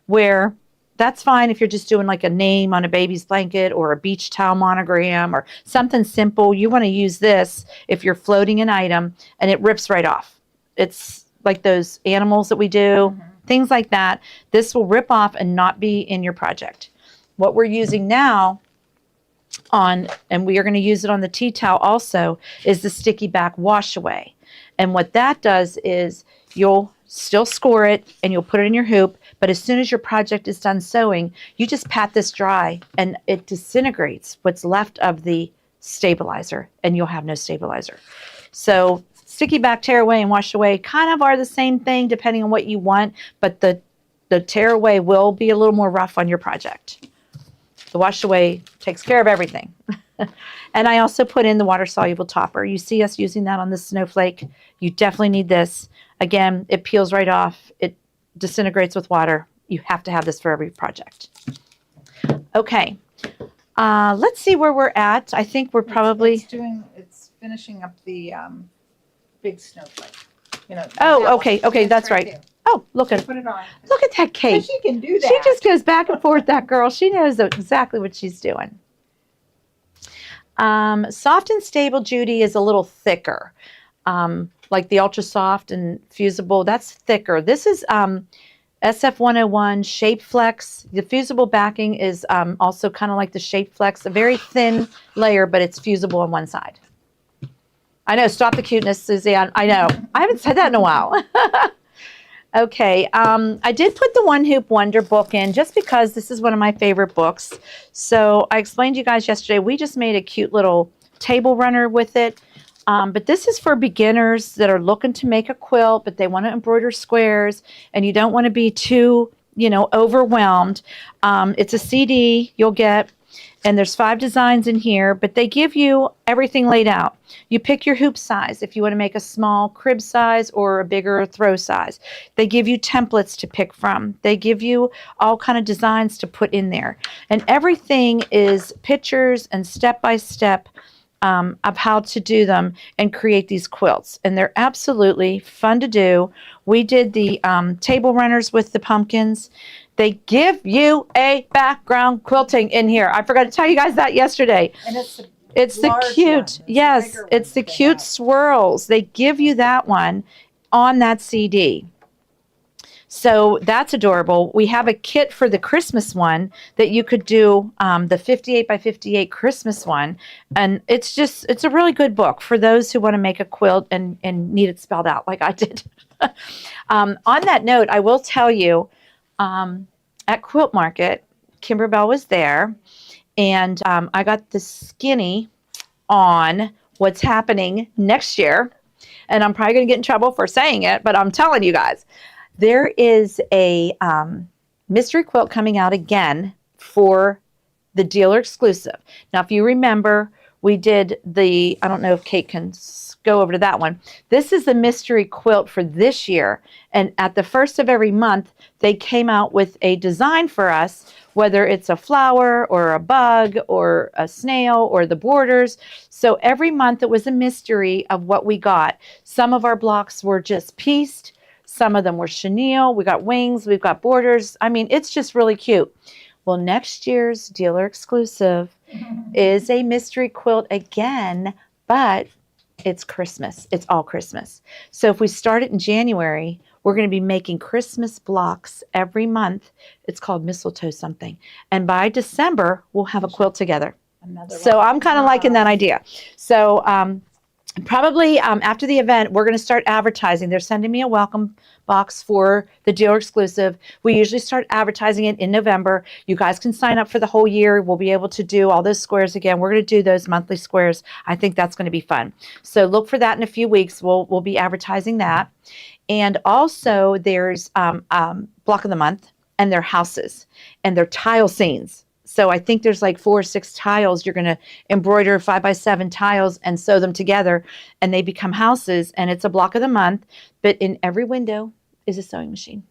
where that's fine if you're just doing like a name on a baby's blanket or a beach towel monogram or something simple. You want to use this if you're floating an item and it rips right off. It's like those animals that we do. Mm-hmm. things like that. This will rip off and not be in your project. What we're using now and we are going to use it on the tea towel also, is the sticky back wash away. And what that does is you'll still score it and you'll put it in your hoop, but as soon as your project is done sewing, you just pat this dry and it disintegrates what's left of the stabilizer and you'll have no stabilizer. So sticky back, tear away, and wash away kind of are the same thing depending on what you want, but the tear away will be a little more rough on your project. The wash away takes care of everything. And I also put in the water soluble topper. You see us using that on the snowflake. You definitely need this. Again, it peels right off. It disintegrates with water. You have to have this for every project. Okay. Let's see where we're at. I think we're probably... It's finishing up the big snowflake. You know. Oh, okay. Okay, that's right. There. Oh, look at Put it on. Look at that cake. She can do that. She just goes back and forth, that girl. She knows exactly what she's doing. Soft and Stable, Judy, is a little thicker. Like the Ultra Soft and Fusible, that's thicker. This is SF101 Shape Flex. The fusible backing is also kind of like the Shape Flex, a very thin layer, but it's fusible on one side. I know, stop the cuteness, Suzanne. I know. I haven't said that in a while. Okay, I did put the One Hoop Wonder book in just because this is one of my favorite books. So I explained to you guys yesterday, we just made a cute little table runner with it. But this is for beginners that are looking to make a quilt, but they want to embroider squares and you don't want to be too, overwhelmed. It's a CD you'll get, and there's 5 designs in here, but they give you everything laid out. You pick your hoop size if you want to make a small crib size or a bigger throw size. They give you templates to pick from. They give you all kind of designs to put in there. And everything is pictures and step-by-step of how to do them and create these quilts. And they're absolutely fun to do. We did the table runners with the pumpkins. They give you a background quilting in here. I forgot to tell you guys that yesterday. And it's the cute, yes, it's the cute swirls. They give you that one on that CD. So that's adorable. We have a kit for the Christmas one that you could do, the 58 by 58 Christmas one. And it's a really good book for those who want to make a quilt and need it spelled out like I did. On that note, I will tell you, at Quilt Market, Kimberbell was there, and I got the skinny on what's happening next year. And I'm probably going to get in trouble for saying it, but I'm telling you guys. There is a mystery quilt coming out again for the dealer exclusive. Now, if you remember, we did I don't know if Kate can go over to that one. This is the mystery quilt for this year. And at the first of every month, they came out with a design for us, whether it's a flower or a bug or a snail or the borders. So every month it was a mystery of what we got. Some of our blocks were just pieced. Some of them were chenille. We got wings. We've got borders. I mean, it's just really cute. Well, next year's dealer exclusive is a mystery quilt again, but it's Christmas. It's all Christmas. So if we start it in January, we're going to be making Christmas blocks every month. It's called mistletoe something. And by December, we'll have a quilt together. So I'm kind of liking that idea. So probably after the event, we're going to start advertising. They're sending me a welcome box for the dealer exclusive. We usually start advertising it in November. You guys can sign up for the whole year. We'll be able to do all those squares again. We're going to do those monthly squares. I think that's going to be fun. So look for that in a few weeks. We'll be advertising that. And also there's block of the month and their houses and their tile scenes. So I think there's like 4 or 6 tiles. You're going to embroider 5 by 7 tiles and sew them together, and they become houses. And it's a block of the month, but in every window is a sewing machine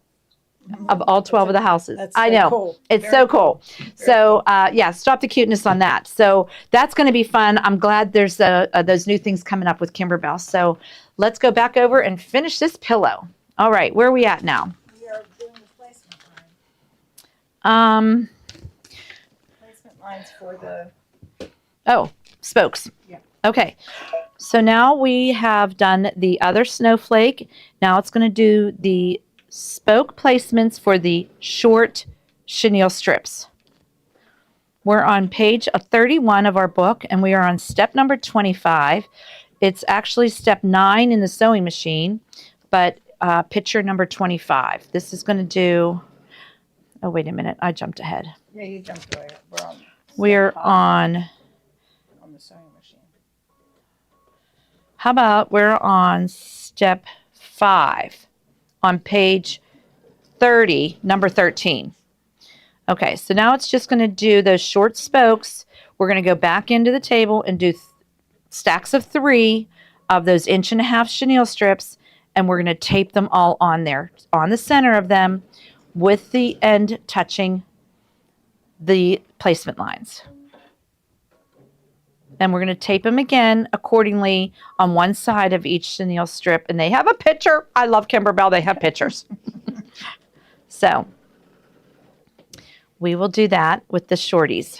of all 12 of the houses. That's so I know. cool. It's Very so cool. So yeah, stop the cuteness on that. So that's going to be fun. I'm glad there's those new things coming up with Kimberbell. So let's go back over and finish this pillow. All right, where are we at now? We are doing the placement line. Placement lines for the... Oh, spokes. Yeah. Okay. So now we have done the other snowflake. Now it's going to do the spoke placements for the short chenille strips. We're on page 31 of our book, and we are on step number 25. It's actually step 9 in the sewing machine, but picture number 25. This is going to do, oh, wait a minute. I jumped ahead. Yeah, you jumped away. We're on the sewing machine. How about we're on step 5 on page 30, number 13. Okay, so now it's just going to do those short spokes. We're going to go back into the table and do stacks of 3 of those 1.5-inch chenille strips, and we're going to tape them all on there, on the center of them, with the end touching the placement lines. And we're going to tape them again accordingly on one side of each chenille strip. And they have a picture. I love Kimberbell. They have pictures. So we will do that with the shorties.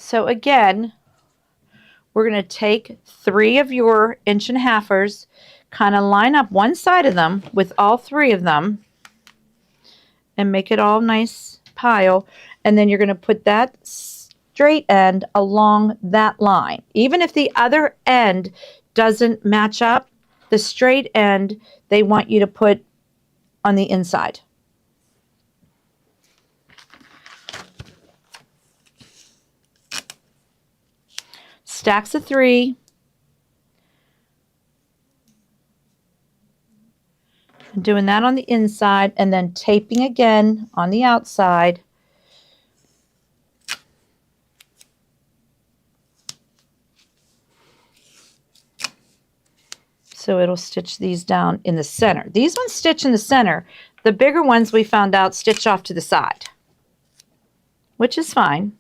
So again, we're going to take 3 of your 1.5-inchers, kind of line up one side of them with all 3 of them, and make it all nice pile. And then you're going to put that straight end along that line. Even if the other end doesn't match up, the straight end they want you to put on the inside. Stacks of 3. And doing that on the inside, and then taping again on the outside. So it'll stitch these down in the center. These ones stitch in the center. The bigger ones we found out stitch off to the side, which is fine.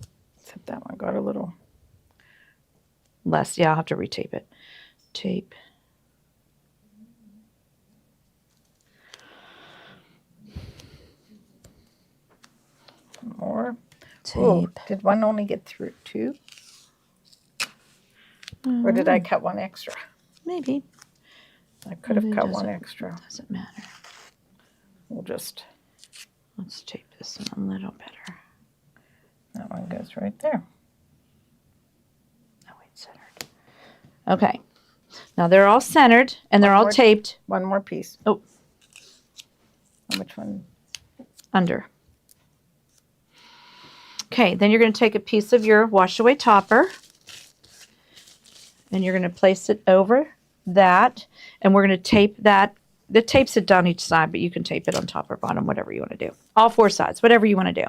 Except that one got a little less. Yeah, I'll have to retape it. Tape. more. Tape. Ooh, did one only get through 2? Or did I cut one extra? Maybe. I could have cut one extra. Doesn't matter. We'll just. Let's tape this a little better. That one goes right there. Oh, wait, centered. Okay. Now they're all centered and they're all taped. One more piece. Oh. Which one? Under. Okay, then you're going to take a piece of your wash away topper and you're going to place it over that, and we're going to tape that. The tapes it down each side, but you can tape it on top or bottom, whatever you want to do. All 4 sides, whatever you want to do.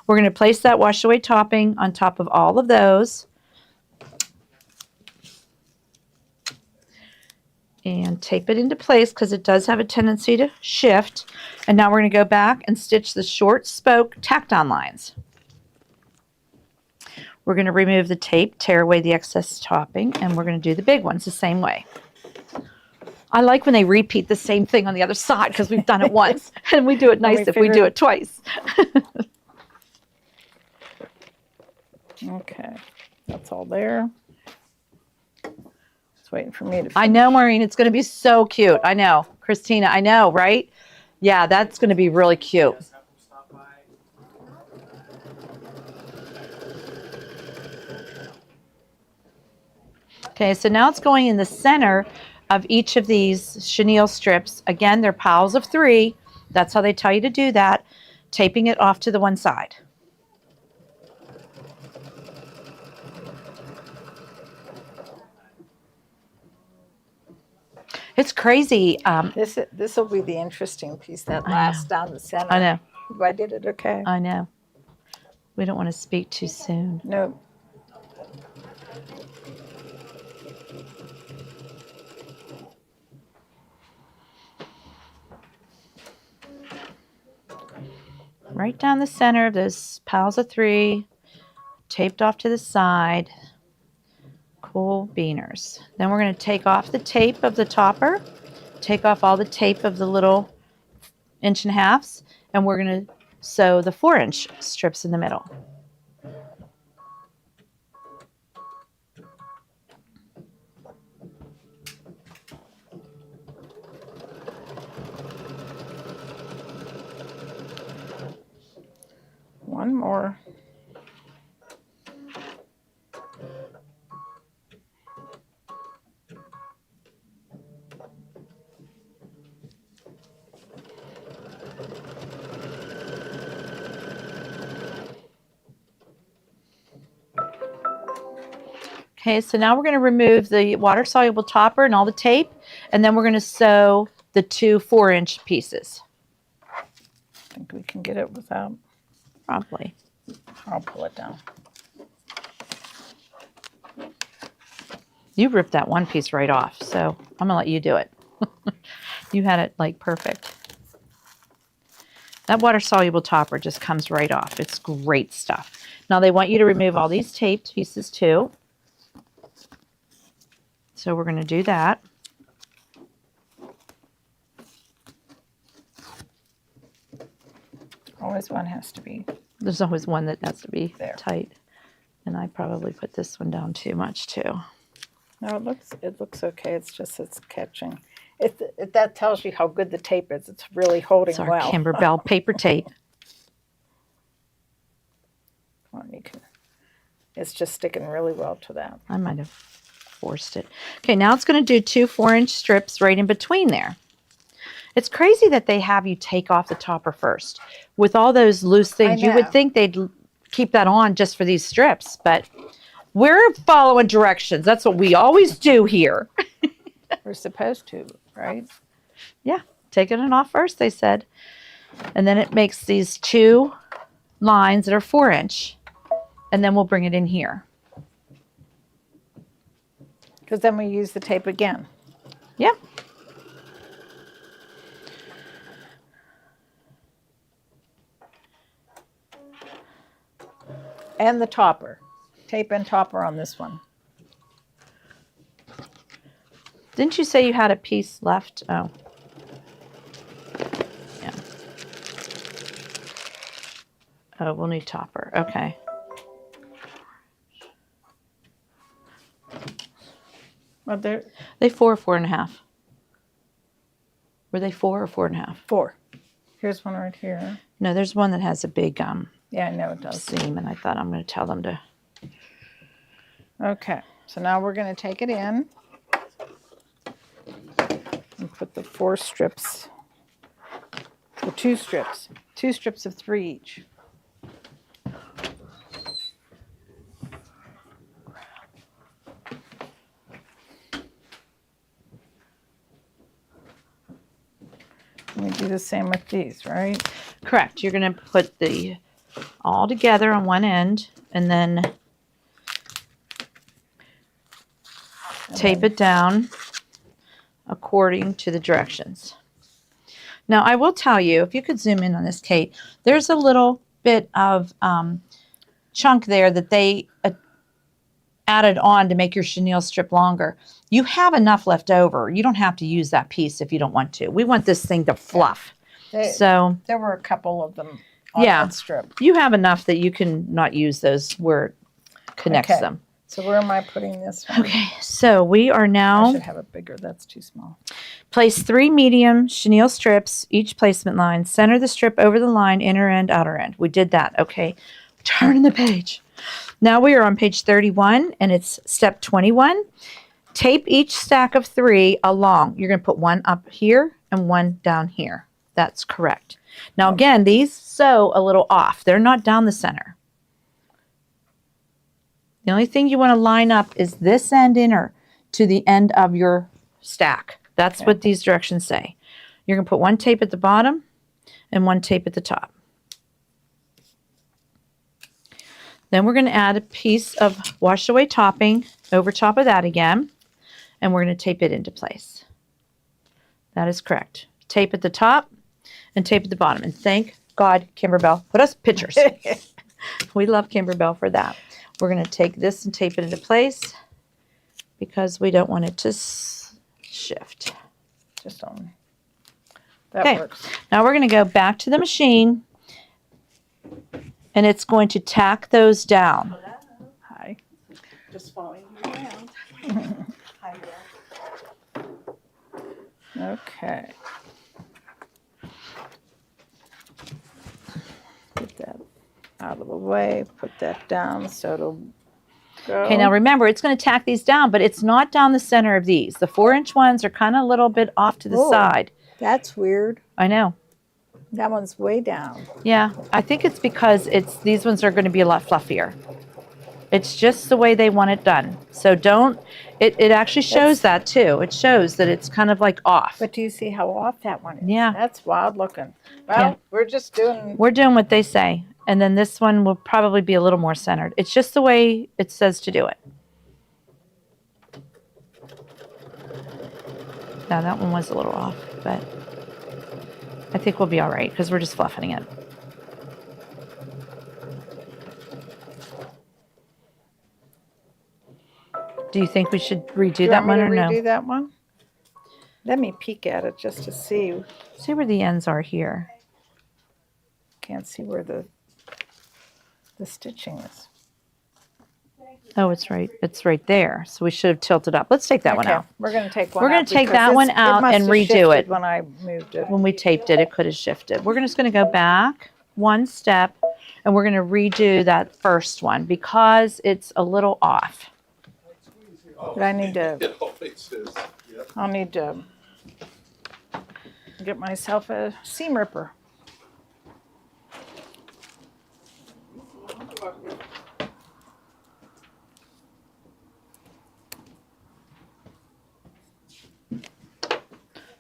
We're going to place that wash away topping on top of all of those. And tape it into place because it does have a tendency to shift. And now we're going to go back and stitch the short spoke tacked-on lines. We're going to remove the tape, tear away the excess topping, and we're going to do the big ones the same way. I like when they repeat the same thing on the other side because we've done it once, and we do it nice if we do it twice. Okay, that's all there. It's waiting for me to finish. I know, Maureen, it's going to be so cute. I know. Christina, I know, right? Yeah, that's going to be really cute. Okay, so now it's going in the center of each of these chenille strips. Again, they're piles of 3. That's how they tell you to do that. Taping it off to the one side. It's crazy. This will be the interesting piece, that last down the center. I know. I did it okay. I know. We don't want to speak too soon. No. Right down the center of those piles of 3. taped off to the side. Cool beaners. Then we're going to take off the tape of the topper, take off all the tape of the little 1.5 inch, and we're going to sew the 4-inch strips in the middle. One more. Okay, so now we're going to remove the water-soluble topper and all the tape, and then we're going to sew the 2 4-inch pieces. I think we can get it without. Probably. I'll pull it down. You ripped that one piece right off, so I'm going to let you do it. You had it like perfect. That water-soluble topper just comes right off. It's great stuff. Now they want you to remove all these taped pieces too. So we're going to do that. Always one has to be. There's always one that has to be There. tight. And I probably put this one down too much too. No, it looks okay. It's just it's catching. That tells you how good the tape is. It's really holding It's our well. Kimberbell paper tape. Come on, you can. It's just sticking really well to that. I might have forced it. Okay, now it's going to do 2 4-inch strips right in between there. It's crazy that they have you take off the topper first. With all those loose things, you would know. think they'd keep that on just for these strips, but we're following directions. That's what we always do here. We're supposed to, right? Yeah, taking it off first, they said. And then it makes these 2 lines that are 4-inch, and then we'll bring it in here. Because then we use the tape again. Yeah. And the topper. Tape and topper on this one. Didn't you say you had a piece left? Oh. Yeah. Oh, we'll need topper. Okay. Well, there. They 4 or 4.5. Were they 4 or 4.5? 4. Here's one right here. No, there's one that has a big Yeah, I know it does. seam, and I thought I'm going to tell them to. Okay, so now we're going to take it in and put the 4 strips, the 2 strips, 2 strips of 3 each. We do the same with these, right? Correct. You're going to put the all together on one end, and then tape it down according to the directions. Now, I will tell you, if you could zoom in on this, Kate, there's a little bit of chunk there that they added on to make your chenille strip longer. You have enough left over. You don't have to use that piece if you don't want to. We want this thing to fluff. So There were a couple of them on yeah, that strip. you have enough that you can not use those where it connects Okay. them. So where am I putting this one? Okay, so we are I now should have it bigger. That's too small. place 3 medium chenille strips, each placement line. Center the strip over the line, inner end, outer end. We did that. Okay, turn the page. Now we are on page 31, and it's step 21. Tape each stack of 3 along. You're going to put one up here and one down here. That's correct. Now again, these sew a little off. They're not down the center. The only thing you want to line up is this end inner to the end of your stack. That's what these directions say. You're going to put one tape at the bottom and one tape at the top. Then we're going to add a piece of wash away topping over top of that again, and we're going to tape it into place. That is correct. Tape at the top and tape at the bottom. And thank God Kimberbell put us pictures. We love Kimberbell for that. We're going to take this and tape it into place because we don't want it to shift. Just on. That Okay. works. Now we're going to go back to the machine, and it's going to tack those down. Hi. Just following you around. Hi there. Okay. Get that out of the way. Put that down so it'll go. Okay, now remember, it's going to tack these down, but it's not down the center of these. The 4-inch ones are kind of a little bit off to the Oh. side. That's weird. I know. That one's way down. Yeah, I think it's because these ones are going to be a lot fluffier. It's just the way they want it done. So don't, it actually shows that too. It shows that it's kind of like off. But do you see how off that one is? Yeah. That's wild looking. Well, Yeah. we're just doing. We're doing what they say. And then this one will probably be a little more centered. It's just the way it says to do it. Now that one was a little off, but I think we'll be all right because we're just fluffing it. Do you think we should redo that one or no? Redo that one? Let me peek at it just to see. See where the ends are here. Can't see where the stitching is. Oh, it's right. It's right there. So we should have tilted up. Let's take that one Okay, out. we're going to take one We're out. gonna take because that one out must and have redo shifted it. when I moved it. When we taped it, it could have shifted. We're just going to go back one step and we're going to redo that first one because it's a little off. But I need to, It always is. Yep. I'll need to get myself a seam ripper.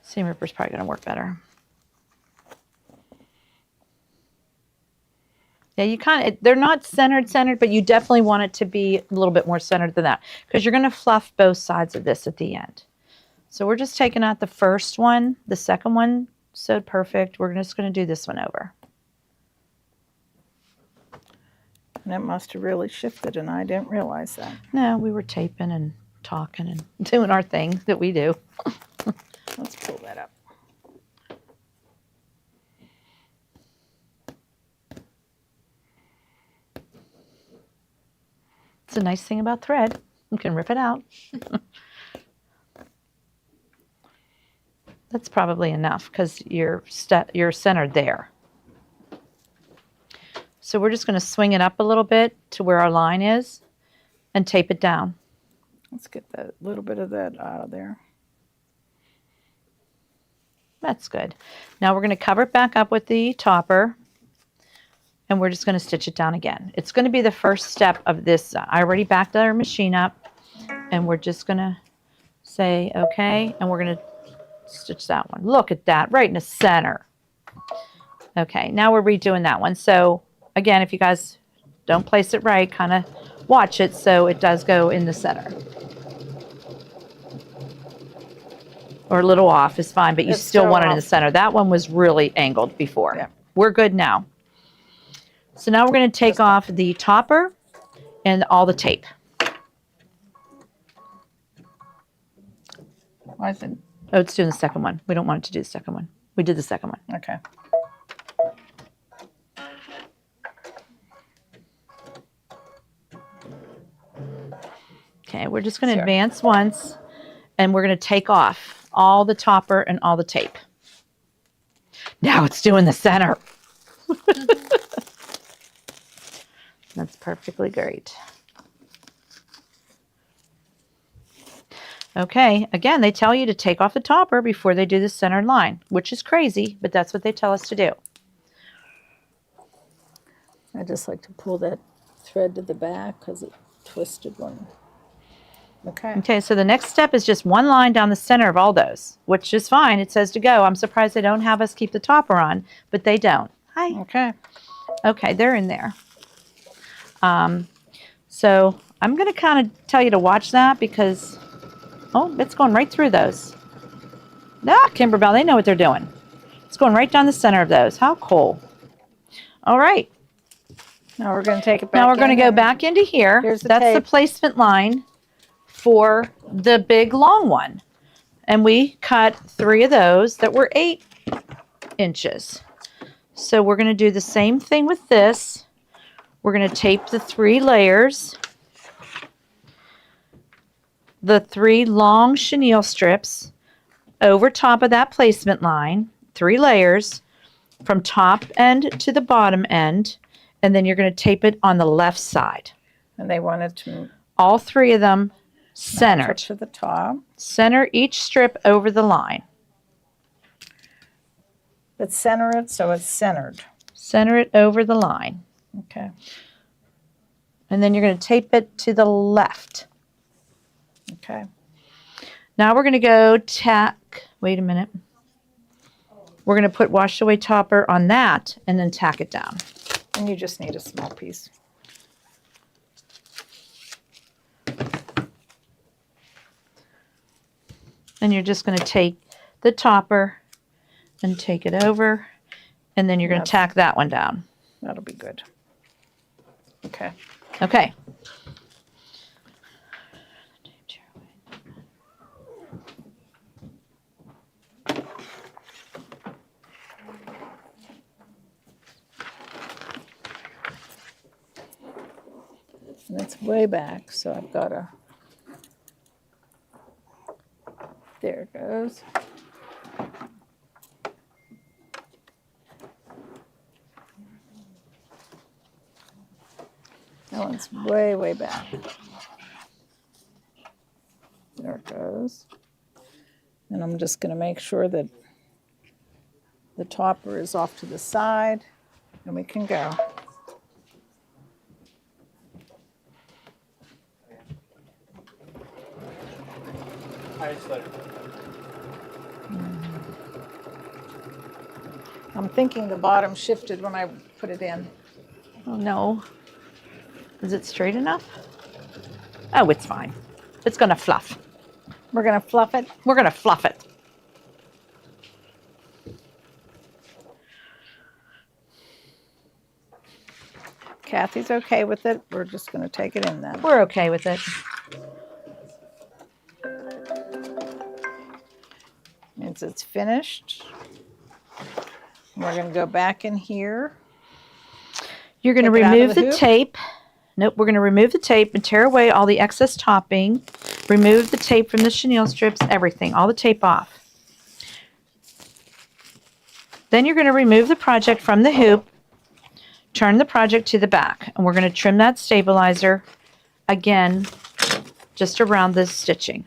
Seam ripper's probably going to work better. Yeah, you kind of, they're not centered, but you definitely want it to be a little bit more centered than that because you're going to fluff both sides of this at the end. So we're just taking out the first one. The second one sewed perfect. We're just going to do this one over. And it must have really shifted, and I didn't realize that. No, we were taping and talking and doing our thing that we do. Let's pull that up. It's a nice thing about thread. You can rip it out. That's probably enough because you're centered there. So we're just going to swing it up a little bit to where our line is and tape it down. Let's get that little bit of that out of there. That's good. Now we're going to cover it back up with the topper and we're just going to stitch it down again. It's going to be the first step of this. I already backed our machine up and we're just going to say okay and we're going to stitch that one. Look at that, right in the center. Okay, now we're redoing that one. So again, if you guys don't place it right, kind of watch it so it does go in the center. Or a little off is fine, but you It's still still want it in the off. center. That one was really angled before. Yeah. We're good now. So now we're going to take off the topper and all the tape. Why is it? Oh, it's doing the second one. We don't want it to do the second one. We did the second one. Okay. Okay, we're just going to Sure. advance once and we're going to take off all the topper and all the tape. Now it's doing the center. That's perfectly great. Okay, again, they tell you to take off the topper before they do the centered line, which is crazy, but that's what they tell us to do. I just like to pull that thread to the back because it twisted one. Okay. Okay, so the next step is just one line down the center of all those, which is fine. It says to go. I'm surprised they don't have us keep the topper on, but they don't. Hi. Okay. Okay, they're in there. So I'm going to kind of tell you to watch that because, oh, it's going right through those. Ah, Kimberbell, they know what they're doing. It's going right down the center of those. How cool. All right. Now we're going to take it back Now we're going to in go and- back into here. Here's the That's the tape. placement line for the big long one. And we cut 3 of those that were 8 inches. So we're going to do the same thing with this. We're going to tape the 3 layers, the 3 long chenille strips over top of that placement line, 3 layers from top end to the bottom end, and then you're going to tape it on the left side. And they wanted to All 3 of them match up centered. to the top. Center each strip over the line. But center it so it's centered. Center it over the line. Okay. And then you're going to tape it to the left. Okay. Now we're going to go tack, wait a minute. We're going to put wash away topper on that and then tack it down. And you just need a small piece. And you're just going to take the topper and take it over, and then you're going to tack that one down. That'll be good. Okay. Okay. And it's way back, so I've got to. There it goes. That one's way, way back. There it goes. And I'm just going to make sure that the topper is off to the side, and we can go. I'm thinking the bottom shifted when I put it in. Oh no. Is it straight enough? Oh, it's fine. It's going to fluff. We're going to fluff it. We're going to fluff it. Kathy's okay with it. We're just going to take it in then. We're okay with it. Means it's finished. We're going to go back in here. You're going to Take it out of remove the the hoop? tape. Nope, we're going to remove the tape and tear away all the excess topping. Remove the tape from the chenille strips, everything, all the tape off. Then you're going to remove the project from the hoop, turn the project to the back, and we're going to trim that stabilizer again just around this stitching.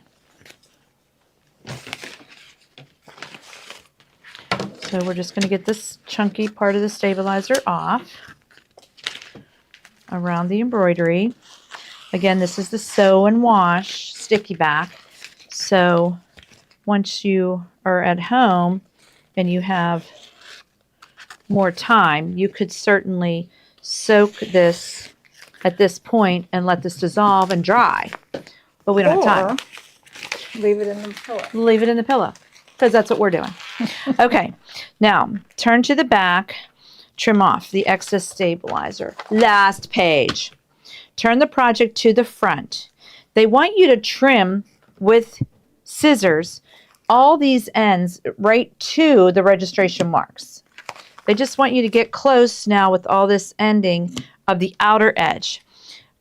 So we're just going to get this chunky part of the stabilizer off around the embroidery. Again, this is the sew and wash sticky back. So once you are at home and you have more time, you could certainly soak this at this point and let this dissolve and dry. But we don't have time. Leave it in the pillow. Leave it in the pillow because that's what we're doing. Okay, now turn to the back, trim off the excess stabilizer. Last page. Turn the project to the front. They want you to trim with scissors all these ends right to the registration marks. They just want you to get close now with all this ending of the outer edge.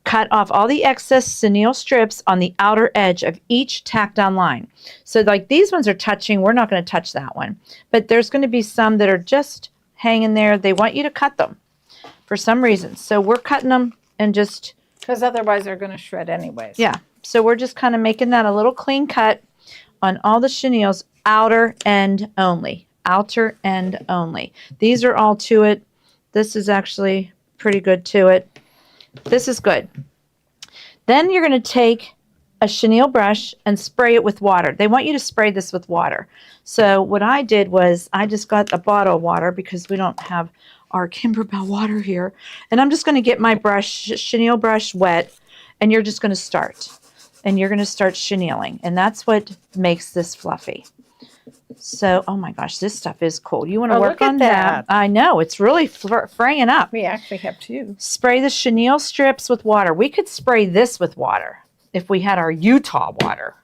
Cut off all the excess chenille strips on the outer edge of each tack down line. So like these ones are touching, we're not going to touch that one. But there's going to be some that are just hanging there. They want you to cut them for some reason. So we're cutting them and just... Because otherwise they're going to shred anyways. Yeah. So we're just kind of making that a little clean cut on all the chenilles, outer end only. Outer end only. These are all to it. This is actually pretty good to it. This is good. Then you're going to take a chenille brush and spray it with water. They want you to spray this with water. So what I did was I just got a bottle of water because we don't have our Kimberbell water here. And I'm just going to get my brush, chenille brush wet, and you're just going to start. And you're going to start chenilling. And that's what makes this fluffy. So, oh my gosh, this stuff is cool. You want to Oh, work look at on that? that. I know. It's really fraying up. We actually have two. Spray the chenille strips with water. We could spray this with water if we had our Utah water.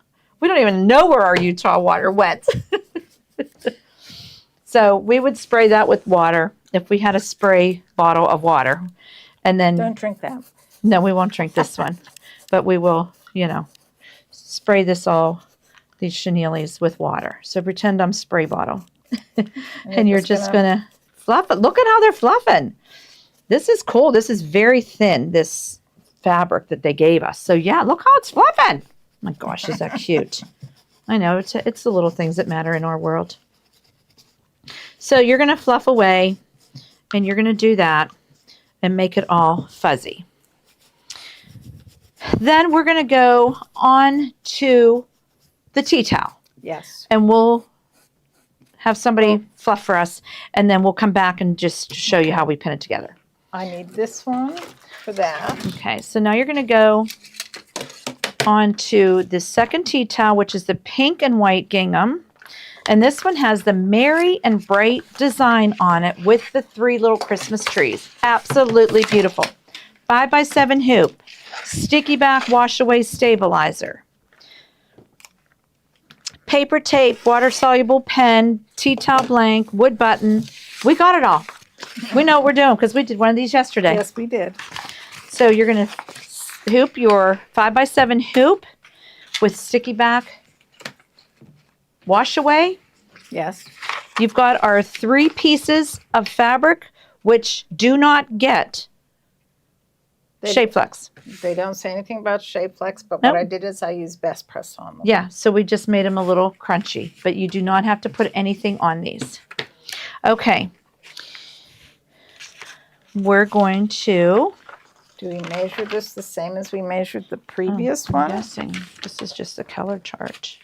We don't even know where our Utah water went. So we would spray that with water if we had a spray bottle of water. And then, Don't drink that. no, we won't drink this one, but we will, spray these chenilles with water. So pretend I'm spray bottle. And you're just gonna fluff it. Look at how they're fluffing. This is cool. This is very thin, this fabric that they gave us. So yeah, look how it's fluffing. My gosh, is that cute? I know, it's the little things that matter in our world. So you're going to fluff away, and you're going to do that and make it all fuzzy. Then we're going to go on to the tea towel, Yes. and we'll have somebody fluff for us, and then we'll come back and just show you how we pin it together. I need this one for that. Okay, so now you're going to go on to the second tea towel, which is the pink and white gingham. And this one has the merry and bright design on it with the 3 little Christmas trees. Absolutely beautiful. 5x7 hoop, sticky back wash away stabilizer, paper tape, water soluble pen, tea towel blank, wood button. We got it all. We know what we're doing because we did one of these yesterday. Yes, we did. So you're going to hoop your 5x7 hoop with sticky back wash away. Yes. You've got our 3 pieces of fabric, which do not get Shape Flex. They don't say anything about Shape Flex, but Nope. what I did is I used Best Press on them. Yeah, so we just made them a little crunchy, but you do not have to put anything on these. Okay. We're going to... Do we measure this the same as we measured the previous I'm one? guessing this is just a color chart.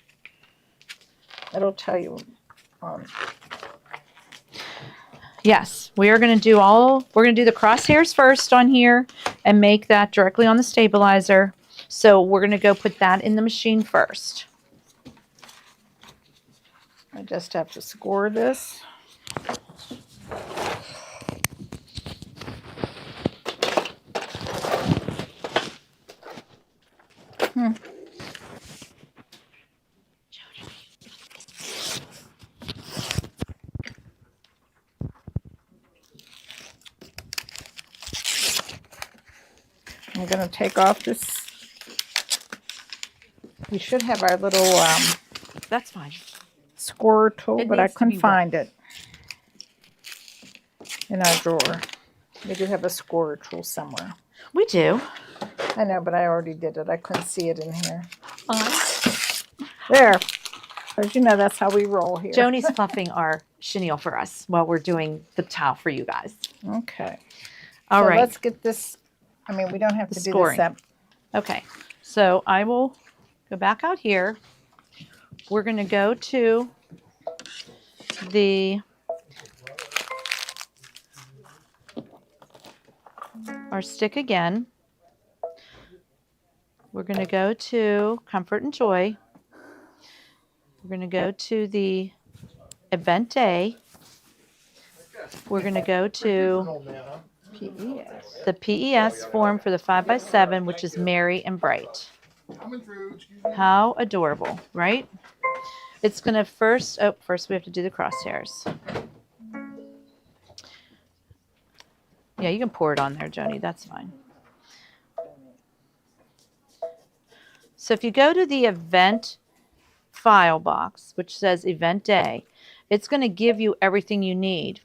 It'll tell you. Yes, we are going to do we're going to do the crosshairs first on here and make that directly on the stabilizer. So we're going to go put that in the machine first. I just have to score this. I'm going to take off this. We should have our little That's fine. scorer tool, It but I needs to couldn't be wet. find it in our drawer. We do have a scorer tool somewhere. We do. I know, but I already did it. I couldn't see it in here. There. As you know, that's how we roll here. Joni's fluffing our chenille for us while we're doing the towel for you guys. Okay. All so right. let's get this. I mean, we don't have to do scoring. this up. Okay. So I will go back out here. We're going to go to our stick again. We're going to go to Comfort and Joy. We're going to go to the Event Day. We're going to go to PES. the PES form for the 5x7, which is Merry and Bright. Coming through, excuse me. How adorable, right? It's going to first we have to do the crosshairs. Yeah, you can pour it on there, Joni. That's fine. So if you go to the event file box, which says Event Day, it's going to give you everything you need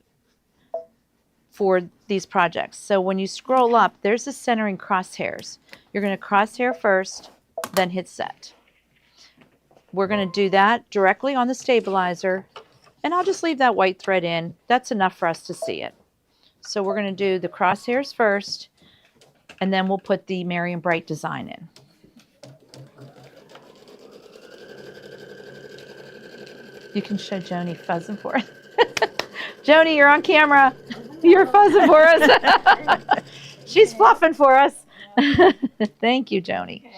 for these projects. So when you scroll up, there's the centering crosshairs. You're going to crosshair first, then hit set. We're going to do that directly on the stabilizer, and I'll just leave that white thread in. That's enough for us to see it. So we're going to do the crosshairs first, and then we'll put the Merry and Bright design in. You can show Joni fuzzing for us. Joni, you're on camera. You're fuzzing for us. She's fluffing for us. Thank you, Joni.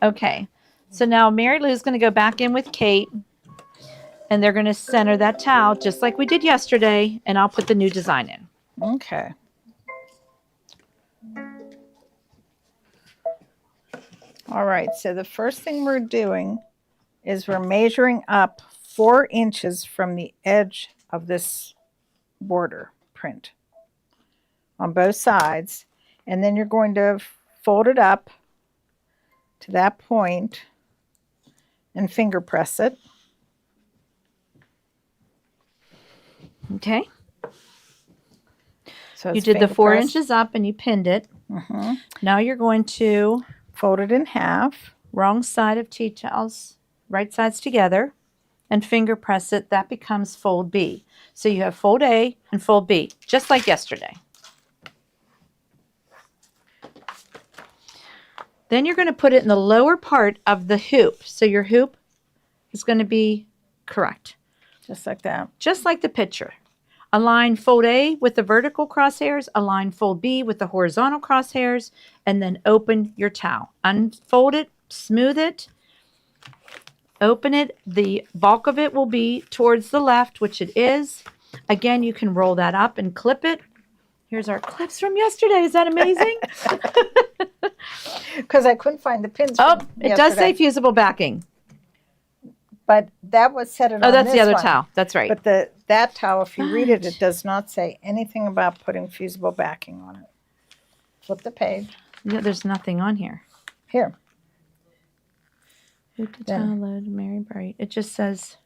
Okay. So now Mary Lou's going to go back in with Kate, And they're going to center that towel just like we did yesterday, and I'll put the new design in. Okay. All right, so the first thing we're doing is we're measuring up 4 inches from the edge of this border print on both sides. And then you're going to fold it up to that point and finger press it. Okay. So You it's did the finger 4 pressed. inches up and you pinned it. Mm-hmm. Now you're going to Fold it in half. wrong side of tea towels, right sides together, and finger press it. That becomes fold B. So you have fold A and fold B, just like yesterday. Then you're going to put it in the lower part of the hoop. So your hoop is going to be correct. Just like that. Just like the picture. Align fold A with the vertical crosshairs, align fold B with the horizontal crosshairs, and then open your towel. Unfold it, smooth it, open it. The bulk of it will be towards the left, which it is. Again, you can roll that up and clip it. Here's our clips from yesterday. Is that amazing? Because I couldn't find the pins. Oh, from it does say yesterday. fusible backing. But that was set it Oh, on that's the this other one. towel. That's right. But that towel, if you read it, Right. it does not say anything about putting fusible backing on it. Flip the page. Yeah, there's nothing on here. Here. Hoop the Then- towel load, Mary Bright. It just says,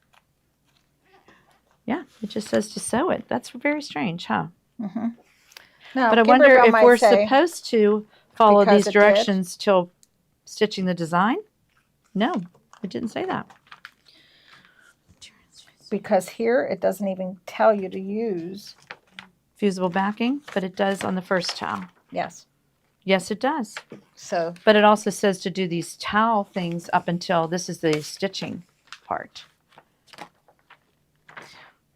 yeah, it just says to sew it. That's very strange, huh? Now, But I wonder Kimberbell if might we're say, supposed to follow because these it did. directions till stitching the design. No, it didn't say that. because here it doesn't even tell you to use. Fusible backing, but it does on the first towel. Yes. Yes, it does. So But it also says to do these towel things up until this is the stitching part.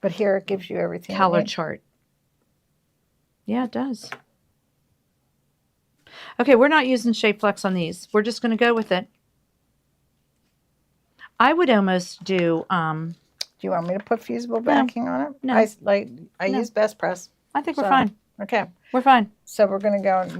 but here it gives you everything. you Color need. chart. Yeah, it does. Okay, we're not using Shape Flex on these. We're just going to go with it. I would almost do, Do you want me to put fusible backing on it? No. I No. use Best Press. I think we're So- fine. Okay. We're fine. So we're going to go and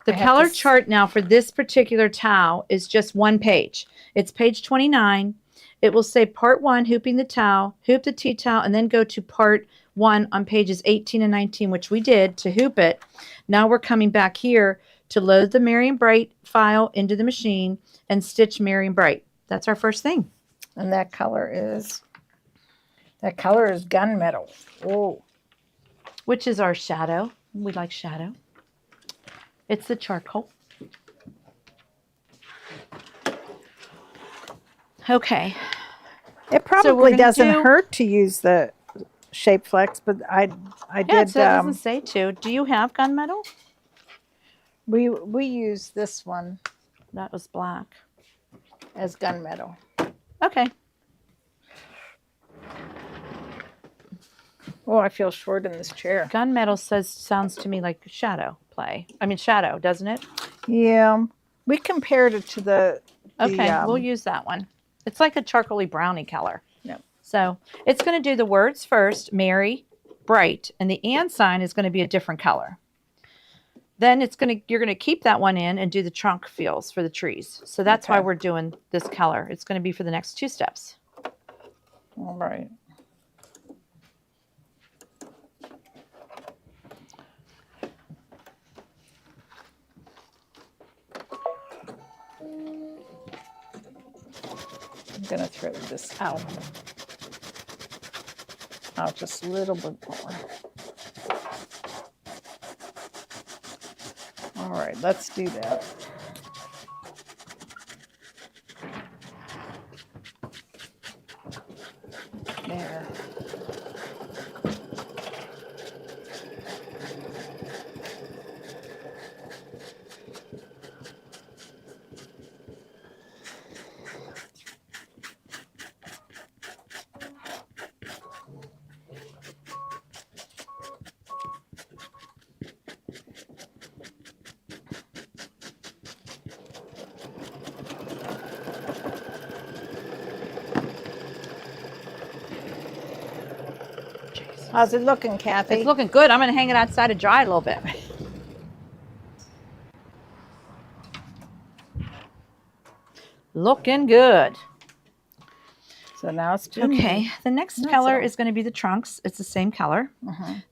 The I have color to s- chart now for this particular towel is just one page. It's page 29. It will say part 1, hooping the towel, hoop the tea towel, and then go to part 1 on pages 18 and 19, which we did to hoop it. Now we're coming back here to load the Merry and Bright file into the machine and stitch Merry and Bright. That's our first thing. and that color is gunmetal. Oh, Which is our shadow. We like shadow. It's the charcoal. Okay. it we're probably gonna doesn't do- hurt to use the Shape Flex, but I Yeah, did. so it doesn't say to. Do you have gunmetal? We use this one That was black. as gunmetal. Okay. Oh, I feel short in this chair. Gunmetal sounds to me like shadow play. I mean shadow, doesn't it? Yeah, we compared it to the. Okay, we'll use that one. It's like a charcoaly brownie color. Yep. So it's going to do the words first, Merry, Bright, and the and sign is going to be a different color. Then you're going to keep that one in and do the trunk feels for the trees. So that's why Okay. we're doing this color. It's going to be for the next 2 steps. All right. I'm gonna throw this out. Out just a little bit more. All right, let's do that. There. How's it looking, Kathy? It's looking good. I'm going to hang it outside to dry a little bit. Looking good. So now it's too Okay, neat. the next That's color all. is going to be the trunks. It's the same color.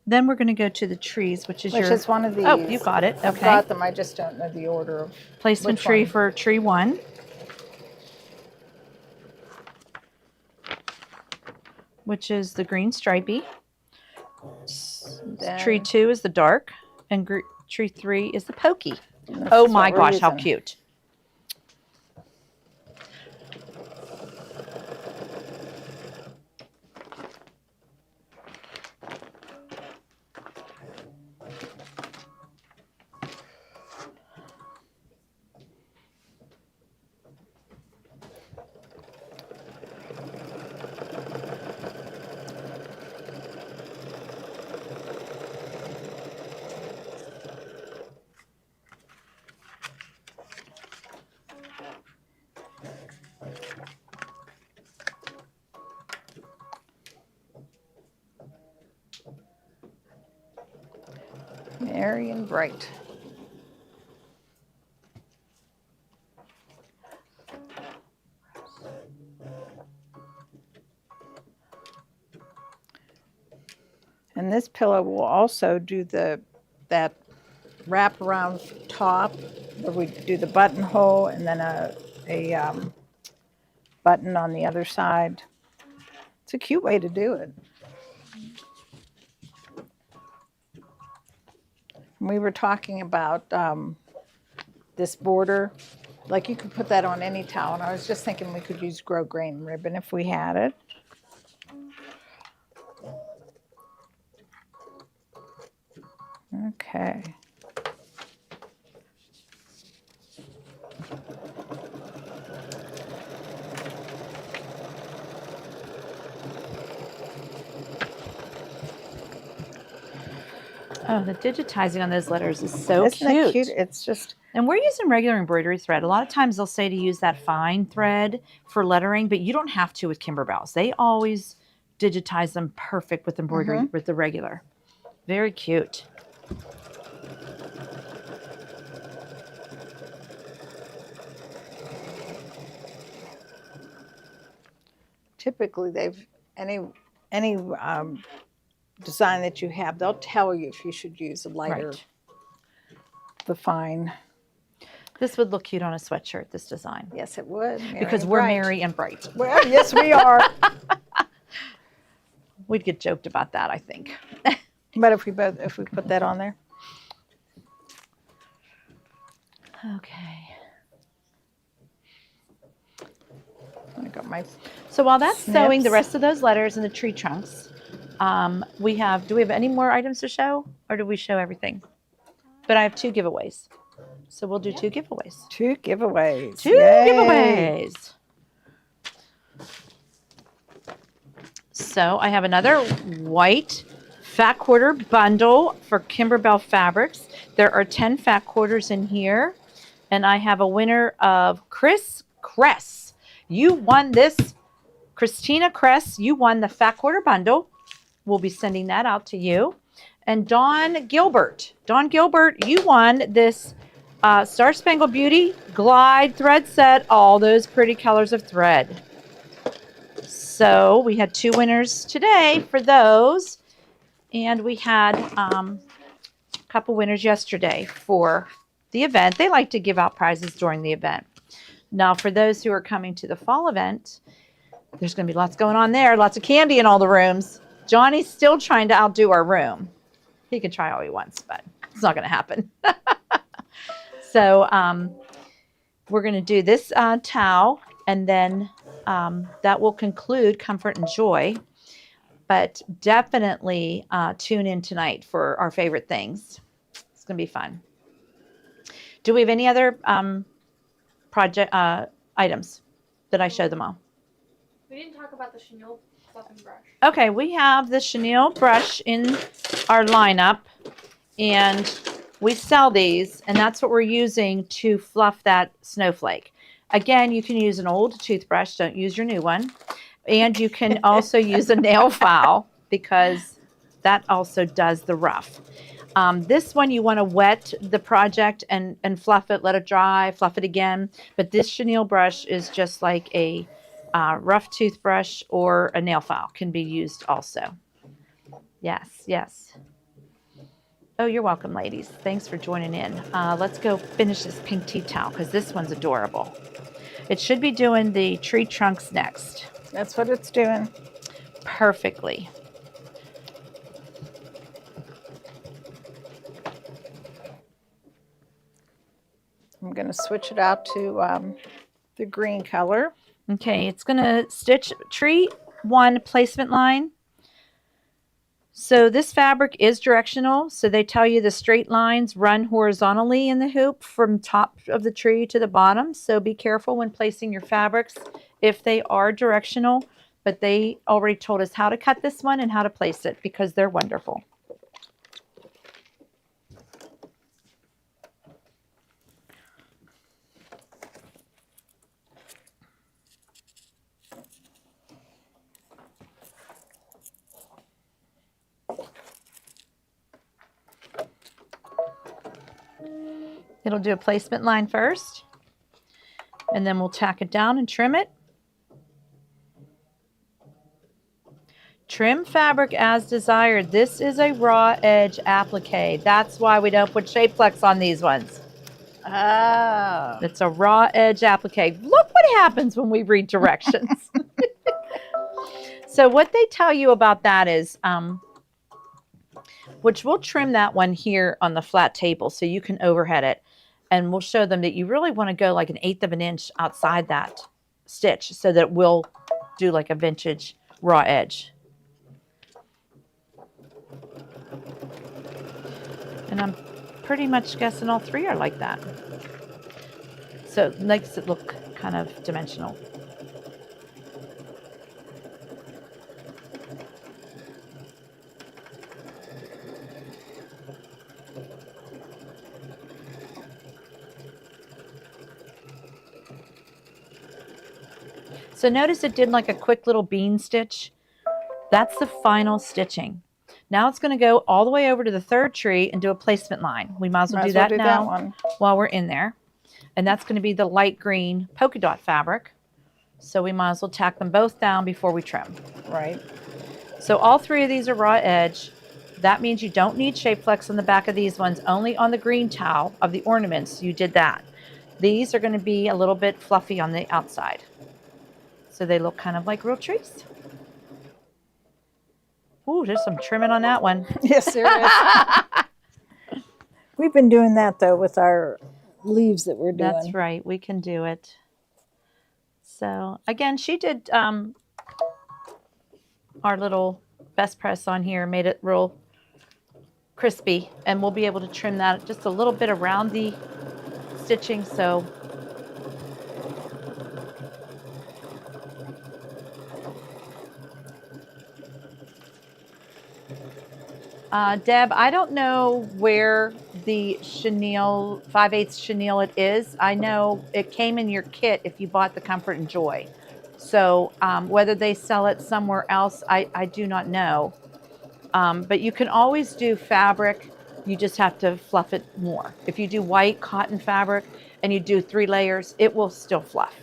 Then we're going to go to the trees, which is Which your... is one of these. Oh, you got it. I've Okay. got them. I just don't know the order of Placement which tree one. for tree 1. Which is the green stripey. Then- Tree 2 is the dark. And tree 3 is the pokey. This Oh is my what we're gosh, how using. cute. Merry and bright. And this pillow will also do that wrap around top where we do the buttonhole and then a button on the other side. It's a cute way to do it. We were talking about this border. Like you could put that on any towel. And I was just thinking we could use grosgrain ribbon if we had it. Okay. Oh, the digitizing on those letters is so Isn't that cute. cute? It's just, And we're using regular embroidery thread. A lot of times they'll say to use that fine thread for lettering, but you don't have to with Kimberbells. They always digitize them perfect with embroidery with the regular. Very cute. typically any design that you have, they'll tell you if you should use a lighter, Right. the fine. This would look cute on a sweatshirt, this design. Yes, it would. Merry Because and we're bright. merry and bright. Well, yes, we are. We'd get joked about that, I think. But if we put that on there, Okay. I got my. So while that's sewing the Snips. rest of those letters in the tree trunks, do we have any more items to show, or do we show everything? But I have 2 giveaways. So we'll do 2 giveaways. 2 giveaways. 2 Yay. giveaways. So I have another white fat quarter bundle for Kimberbell Fabrics. There are 10 fat quarters in here. And I have a winner of Chris Kress. You won this. Christina Kress, you won the fat quarter bundle. We'll be sending that out to you. And Dawn Gilbert, you won this Star Spangled Beauty Glide thread set, all those pretty colors of thread. So we had 2 winners today for those. And we had a couple winners yesterday for the event. They like to give out prizes during the event. Now, for those who are coming to the fall event, there's going to be lots going on there, lots of candy in all the rooms. Johnny's still trying to outdo our room. He can try all he wants, but it's not going to happen. So we're going to do this towel, and then that will conclude Comfort and Joy. But definitely tune in tonight for our favorite things. It's going to be fun. Do we have any other project items that I showed them all? We didn't talk about the chenille fluffing brush. Okay, we have the chenille brush in our lineup, and we sell these, and that's what we're using to fluff that snowflake. Again, you can use an old toothbrush. Don't use your new one. And you can also use a nail file because That also does the rough. This one you want to wet the project and fluff it, let it dry, fluff it again. But this chenille brush is just like a rough toothbrush, or a nail file can be used also. Yes, yes. Oh, you're welcome, ladies. Thanks for joining in. Let's go finish this pink tea towel because this one's adorable. It should be doing the tree trunks next. That's what it's doing. Perfectly. I'm going to switch it out to the green color. Okay, it's going to stitch tree 1 placement line. So this fabric is directional. So they tell you the straight lines run horizontally in the hoop from top of the tree to the bottom. So be careful when placing your fabrics if they are directional. But they already told us how to cut this one and how to place it because they're wonderful. It'll do a placement line first, and then we'll tack it down and trim it. Trim fabric as desired. This is a raw edge applique. That's why we don't put Shapeflex on these ones. Oh. It's a raw edge applique. Look what happens when we read directions. So what they tell you about that is, which we'll trim that one here on the flat table so you can overhead it. And we'll show them that you really want to go like 1/8 of an inch outside that stitch so that it will do like a vintage raw edge. And I'm pretty much guessing all 3 are like that. So it makes it look kind of dimensional. So notice it did like a quick little bean stitch. That's the final stitching. Now it's going to go all the way over to the 3rd tree and do a placement line. We might as well do that now while we're in there. And that's going to be the light green polka dot fabric. So we might as well tack them both down before we trim. Right. So all 3 of these are raw edge. That means you don't need Shapeflex on the back of these ones, only on the green towel of the ornaments you did that. These are going to be a little bit fluffy on the outside. So they look kind of like real trees. Ooh, there's some trimming on that one. Yes, there is. We've been doing that, though, with our leaves that we're doing. That's right. We can do it. So, again, she did our little best press on here, made it real crispy. And we'll be able to trim that just a little bit around the stitching. So Deb, I don't know where the chenille, 5/8 chenille it is. I know it came in your kit if you bought the Comfort and Joy. So whether they sell it somewhere else, I do not know. But you can always do fabric. You just have to fluff it more. If you do white cotton fabric and you do 3 layers, it will still fluff.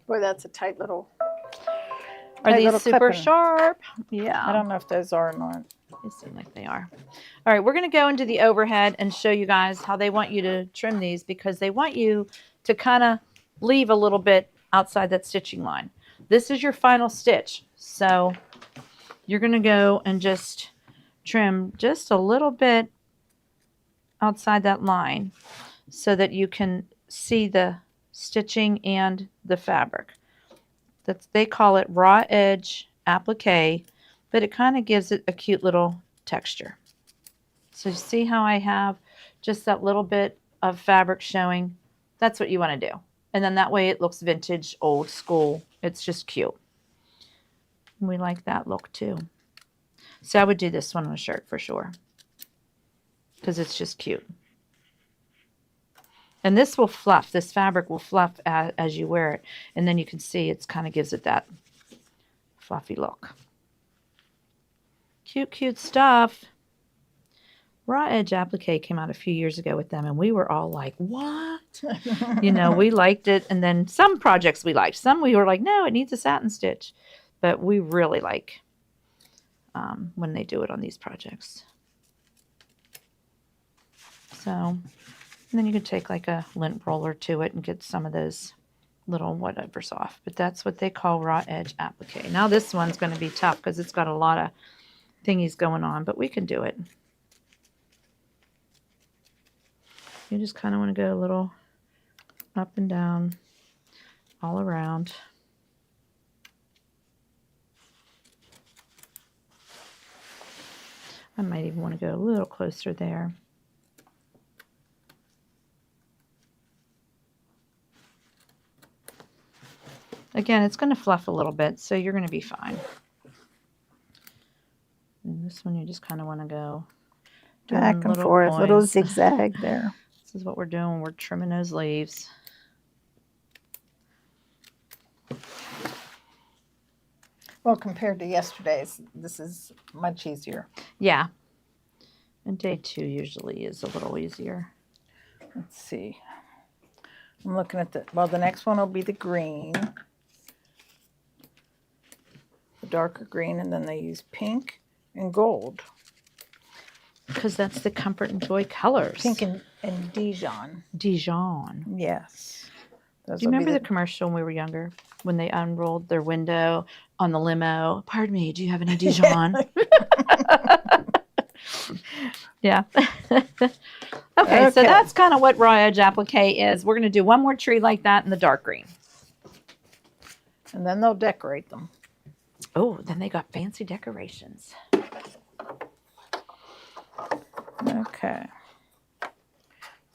Boy, that's a tight little. Are these super sharp? Yeah. I don't know if those are or not. They seem like they are. All right, we're going to go into the overhead and show you guys how they want you to trim these because they want you to kind of leave a little bit outside that stitching line. This is your final stitch. So you're going to go and just trim just a little bit outside that line so that you can see the stitching and the fabric. They call it raw edge applique, but it kind of gives it a cute little texture. So you see how I have just that little bit of fabric showing? That's what you want to do. And then that way it looks vintage, old school. It's just cute. We like that look too. So I would do this one on a shirt for sure because it's just cute. And this will fluff. This fabric will fluff as you wear it. And then you can see it's kind of gives it that fluffy look. Cute, cute stuff. Raw Edge Applique came out a few years ago with them, and we were all like, what? You know, we liked it. And then some projects we liked. Some we were like, no, it needs a satin stitch. But we really like when they do it on these projects. So, and then you could take like a lint roller to it and get some of those little whatever's off. But that's what they call Raw Edge Applique. Now this one's going to be tough because it's got a lot of thingies going on, but we can do it. You just kind of want to go a little up and down all around. I might even want to go a little closer there. Again, it's going to fluff a little bit, so you're going to be fine. And this one you just kind of want to go Back and forth, little zigzag there. This is what we're doing. We're trimming those leaves. Well, compared to yesterday's, this is much easier. Yeah. And day 2 usually is a little easier. Let's see. I'm looking at the next one will be the green. The darker green, and then they use pink and gold. Because that's the Comfort and Joy colors. Pink and Dijon. Dijon. Yes. Do you remember the commercial when we were younger? When they unrolled their window on the limo? Pardon me, do you have any Dijon? Yeah. Okay, so that's kind of what Raw Edge Applique is. We're going to do one more tree like that in the dark green. And then they'll decorate them. Oh, then they got fancy decorations. Okay.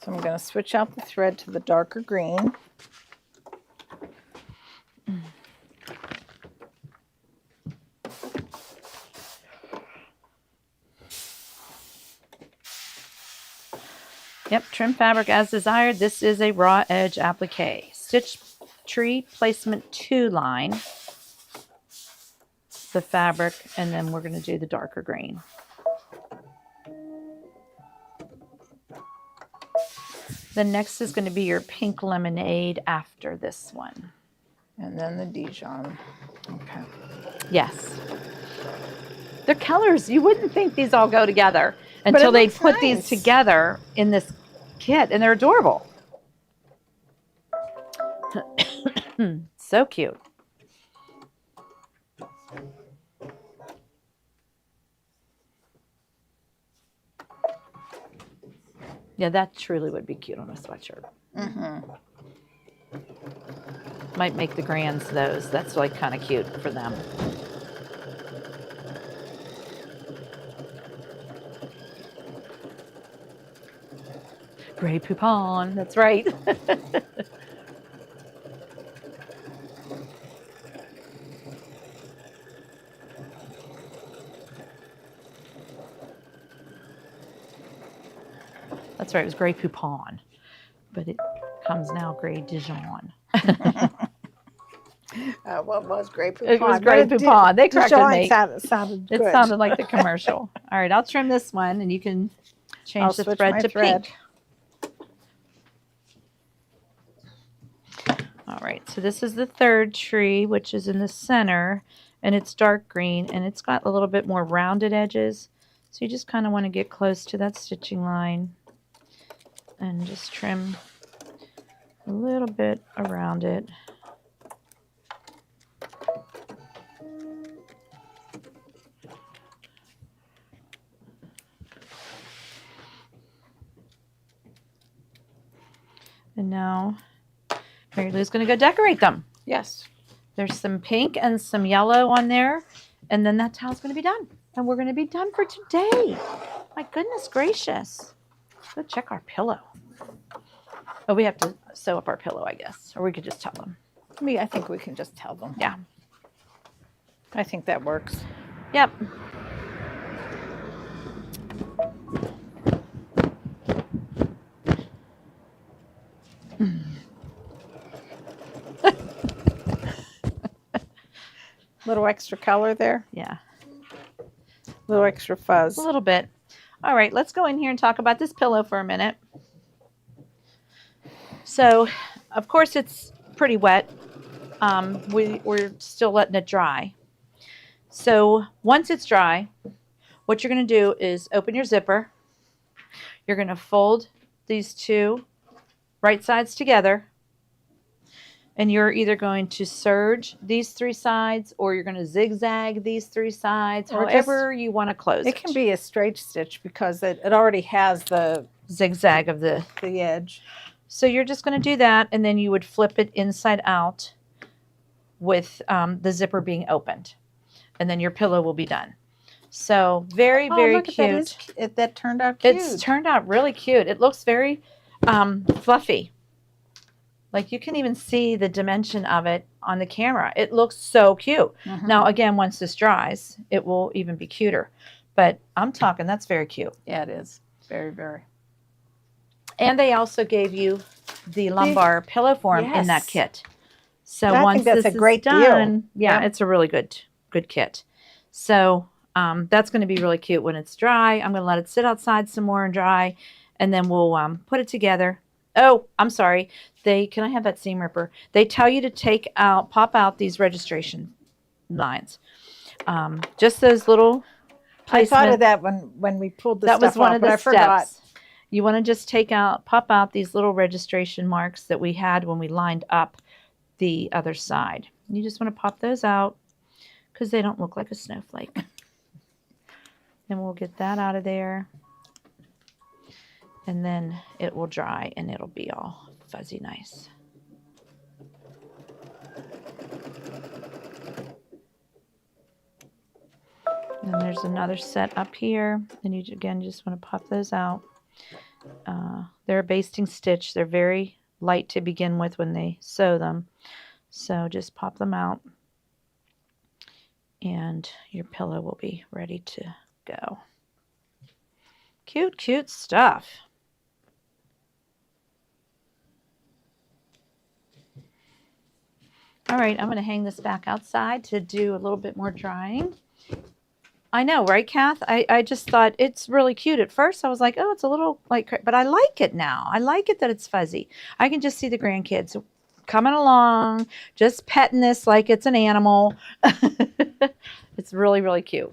So I'm going to switch out the thread to the darker green. Yep, trim fabric as desired. This is a Raw Edge Applique. Stitch tree placement 2 line, the fabric, and then we're going to do the darker green. The next is going to be your pink lemonade after this one. And then the Dijon. Okay. Yes. They're colors. You wouldn't think these all go together until they put these together in this kit, and they're adorable. So cute. Yeah, that truly would be cute on a sweatshirt. Mm-hmm. Might make the grands those. That's like kind of cute for them. Grey Poupon, that's right. That's right, it was Grey Poupon, but it comes now Grey Dijon. What was Grey Poupon? It was Grey Poupon. They corrected me. Sounded good. It sounded like the commercial. All right, I'll trim this one, and you can change the thread to pink. All right, so this is the third tree, which is in the center, and it's dark green, and it's got a little bit more rounded edges. So you just kind of want to get close to that stitching line and just trim a little bit around it. And now Mary Lou's going to go decorate them. Yes. There's some pink and some yellow on there, and then that's how it's going to be done. And we're going to be done for today. My goodness gracious. Go check our pillow. Oh, we have to sew up our pillow, I guess. Or we could just tell them. I think we can just tell them. Yeah. I think that works. Yep. Little extra color there, Yeah, little extra fuzz. a little bit. All right, let's go in here and talk about this pillow for a minute. So, of course, it's pretty wet. We're still letting it dry. So once it's dry, what you're going to do is open your zipper. You're going to fold these two right sides together. And you're either going to serge these three sides or you're going to zigzag these three sides, Or however you want to close it. It can be a straight stitch because it already has the Zigzag of the edge. So you're just going to do that, and then you would flip it inside out with the zipper being opened. And then your pillow will be done. So very, very look cute. That turned out cute. It's turned out really cute. It looks very fluffy. Like you can even see the dimension of it on the camera. It looks so cute. Now, again, once this dries, it will even be cuter. But I'm talking, that's very cute. Yeah, it is. Very, very. And they also gave you the lumbar pillow form in that Yes. kit. So I once think that's this a great is deal. done, yeah, Yeah. it's a really good kit. So that's going to be really cute when it's dry. I'm going to let it sit outside some more and dry, and then we'll put it together. Oh, I'm sorry. Can I have that seam ripper? They tell you to pop out these registration lines. Just those little I thought of placement- that when we pulled the that stuff was one off, of but the I forgot. steps. You want to just pop out these little registration marks that we had when we lined up the other side. You just want to pop those out because they don't look like a snowflake. And we'll get that out of there. And then it will dry and it'll be all fuzzy nice. And there's another set up here. And you just want to pop those out. They're a basting stitch. They're very light to begin with when they sew them. So just pop them out. And your pillow will be ready to go. Cute, cute stuff. All right, I'm going to hang this back outside to do a little bit more drying. I know, right, Kath? I just thought it's really cute. At first, I was like, oh, it's a little like, but I like it now. I like it that it's fuzzy. I can just see the grandkids coming along, just petting this like it's an animal. It's really, really cute.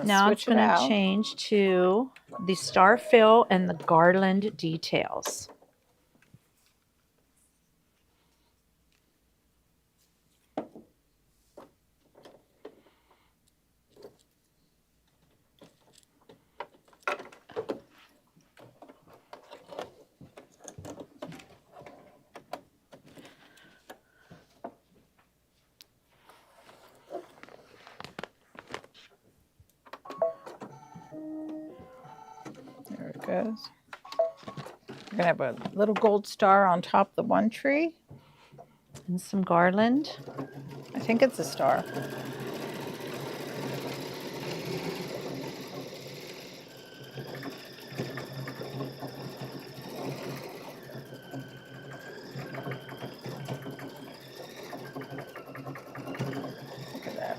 Now it's going to change to the star fill and the garland details. There it goes. We're going to have a little gold star on top of the one tree. And some garland. I think it's a star. Look at that.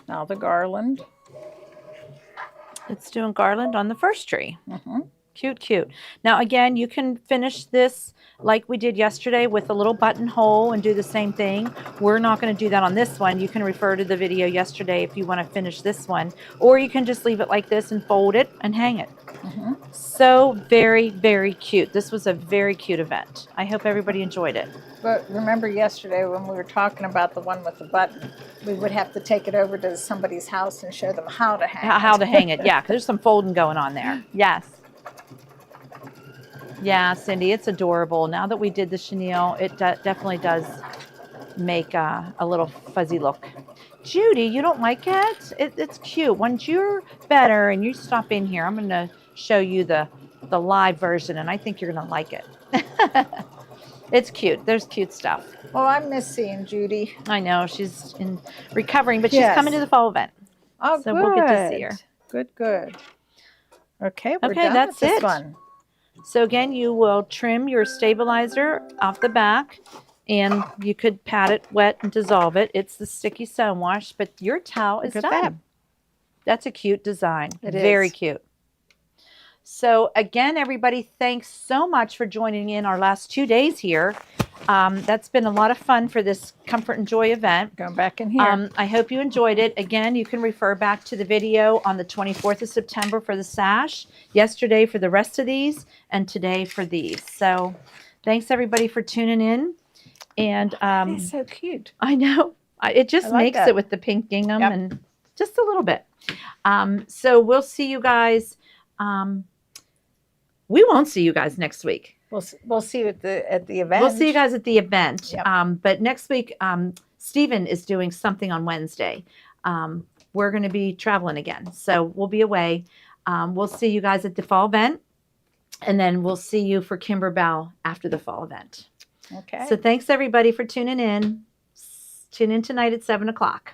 Now the garland. It's doing garland on the first tree. Mm-hmm. Cute, cute. Now, again, you can finish this like we did yesterday with a little buttonhole and do the same thing. We're not going to do that on this one. You can refer to the video yesterday if you want to finish this one. Or you can just leave it like this and fold it and hang it. Mm-hmm. So very, very cute. This was a very cute event. I hope everybody enjoyed it. But remember yesterday when we were talking about the one with the button, we would have to take it over to somebody's house and show them how to hang How it. to hang it. Yeah, because there's some folding going on there. Yes. Yeah, Cindy, it's adorable. Now that we did the chenille, it definitely does make a little fuzzy look. Judy, you don't like it? It's cute. Once you're better and you stop in here, I'm going to show you the live version, and I think you're going to like it. It's cute. There's cute stuff. Well, I miss seeing Judy. I know she's recovering, but she's Yes. coming to the fall event. Oh, So good. we'll get to see her. Good. Okay, we're Okay, done that's with this it. one. So again, you will trim your stabilizer off the back, and you could pat it wet and dissolve it. It's the sticky sew wash, but your towel is Look at done. that. That's a cute design. It Very is. cute. So again, everybody, thanks so much for joining in our last 2 days here. That's been a lot of fun for this Comfort and Joy event. Going back in here. I hope you enjoyed it. Again, you can refer back to the video on the 24th of September for the sash, yesterday for the rest of these, and today for these. So thanks everybody for tuning in. And It's so cute. I know, it just I like makes that. it with the pink gingham Yep. and just a little bit. So we'll see you guys. We won't see you guys next week. We'll see you at the event. We'll see you guys at the event. Yep. But next week, Stephen is doing something on Wednesday. We're going to be traveling again, so we'll be away. We'll see you guys at the fall event, and then we'll see you for Kimberbell after the fall event. Okay. So thanks everybody for tuning in. Tune in tonight at 7 o'clock.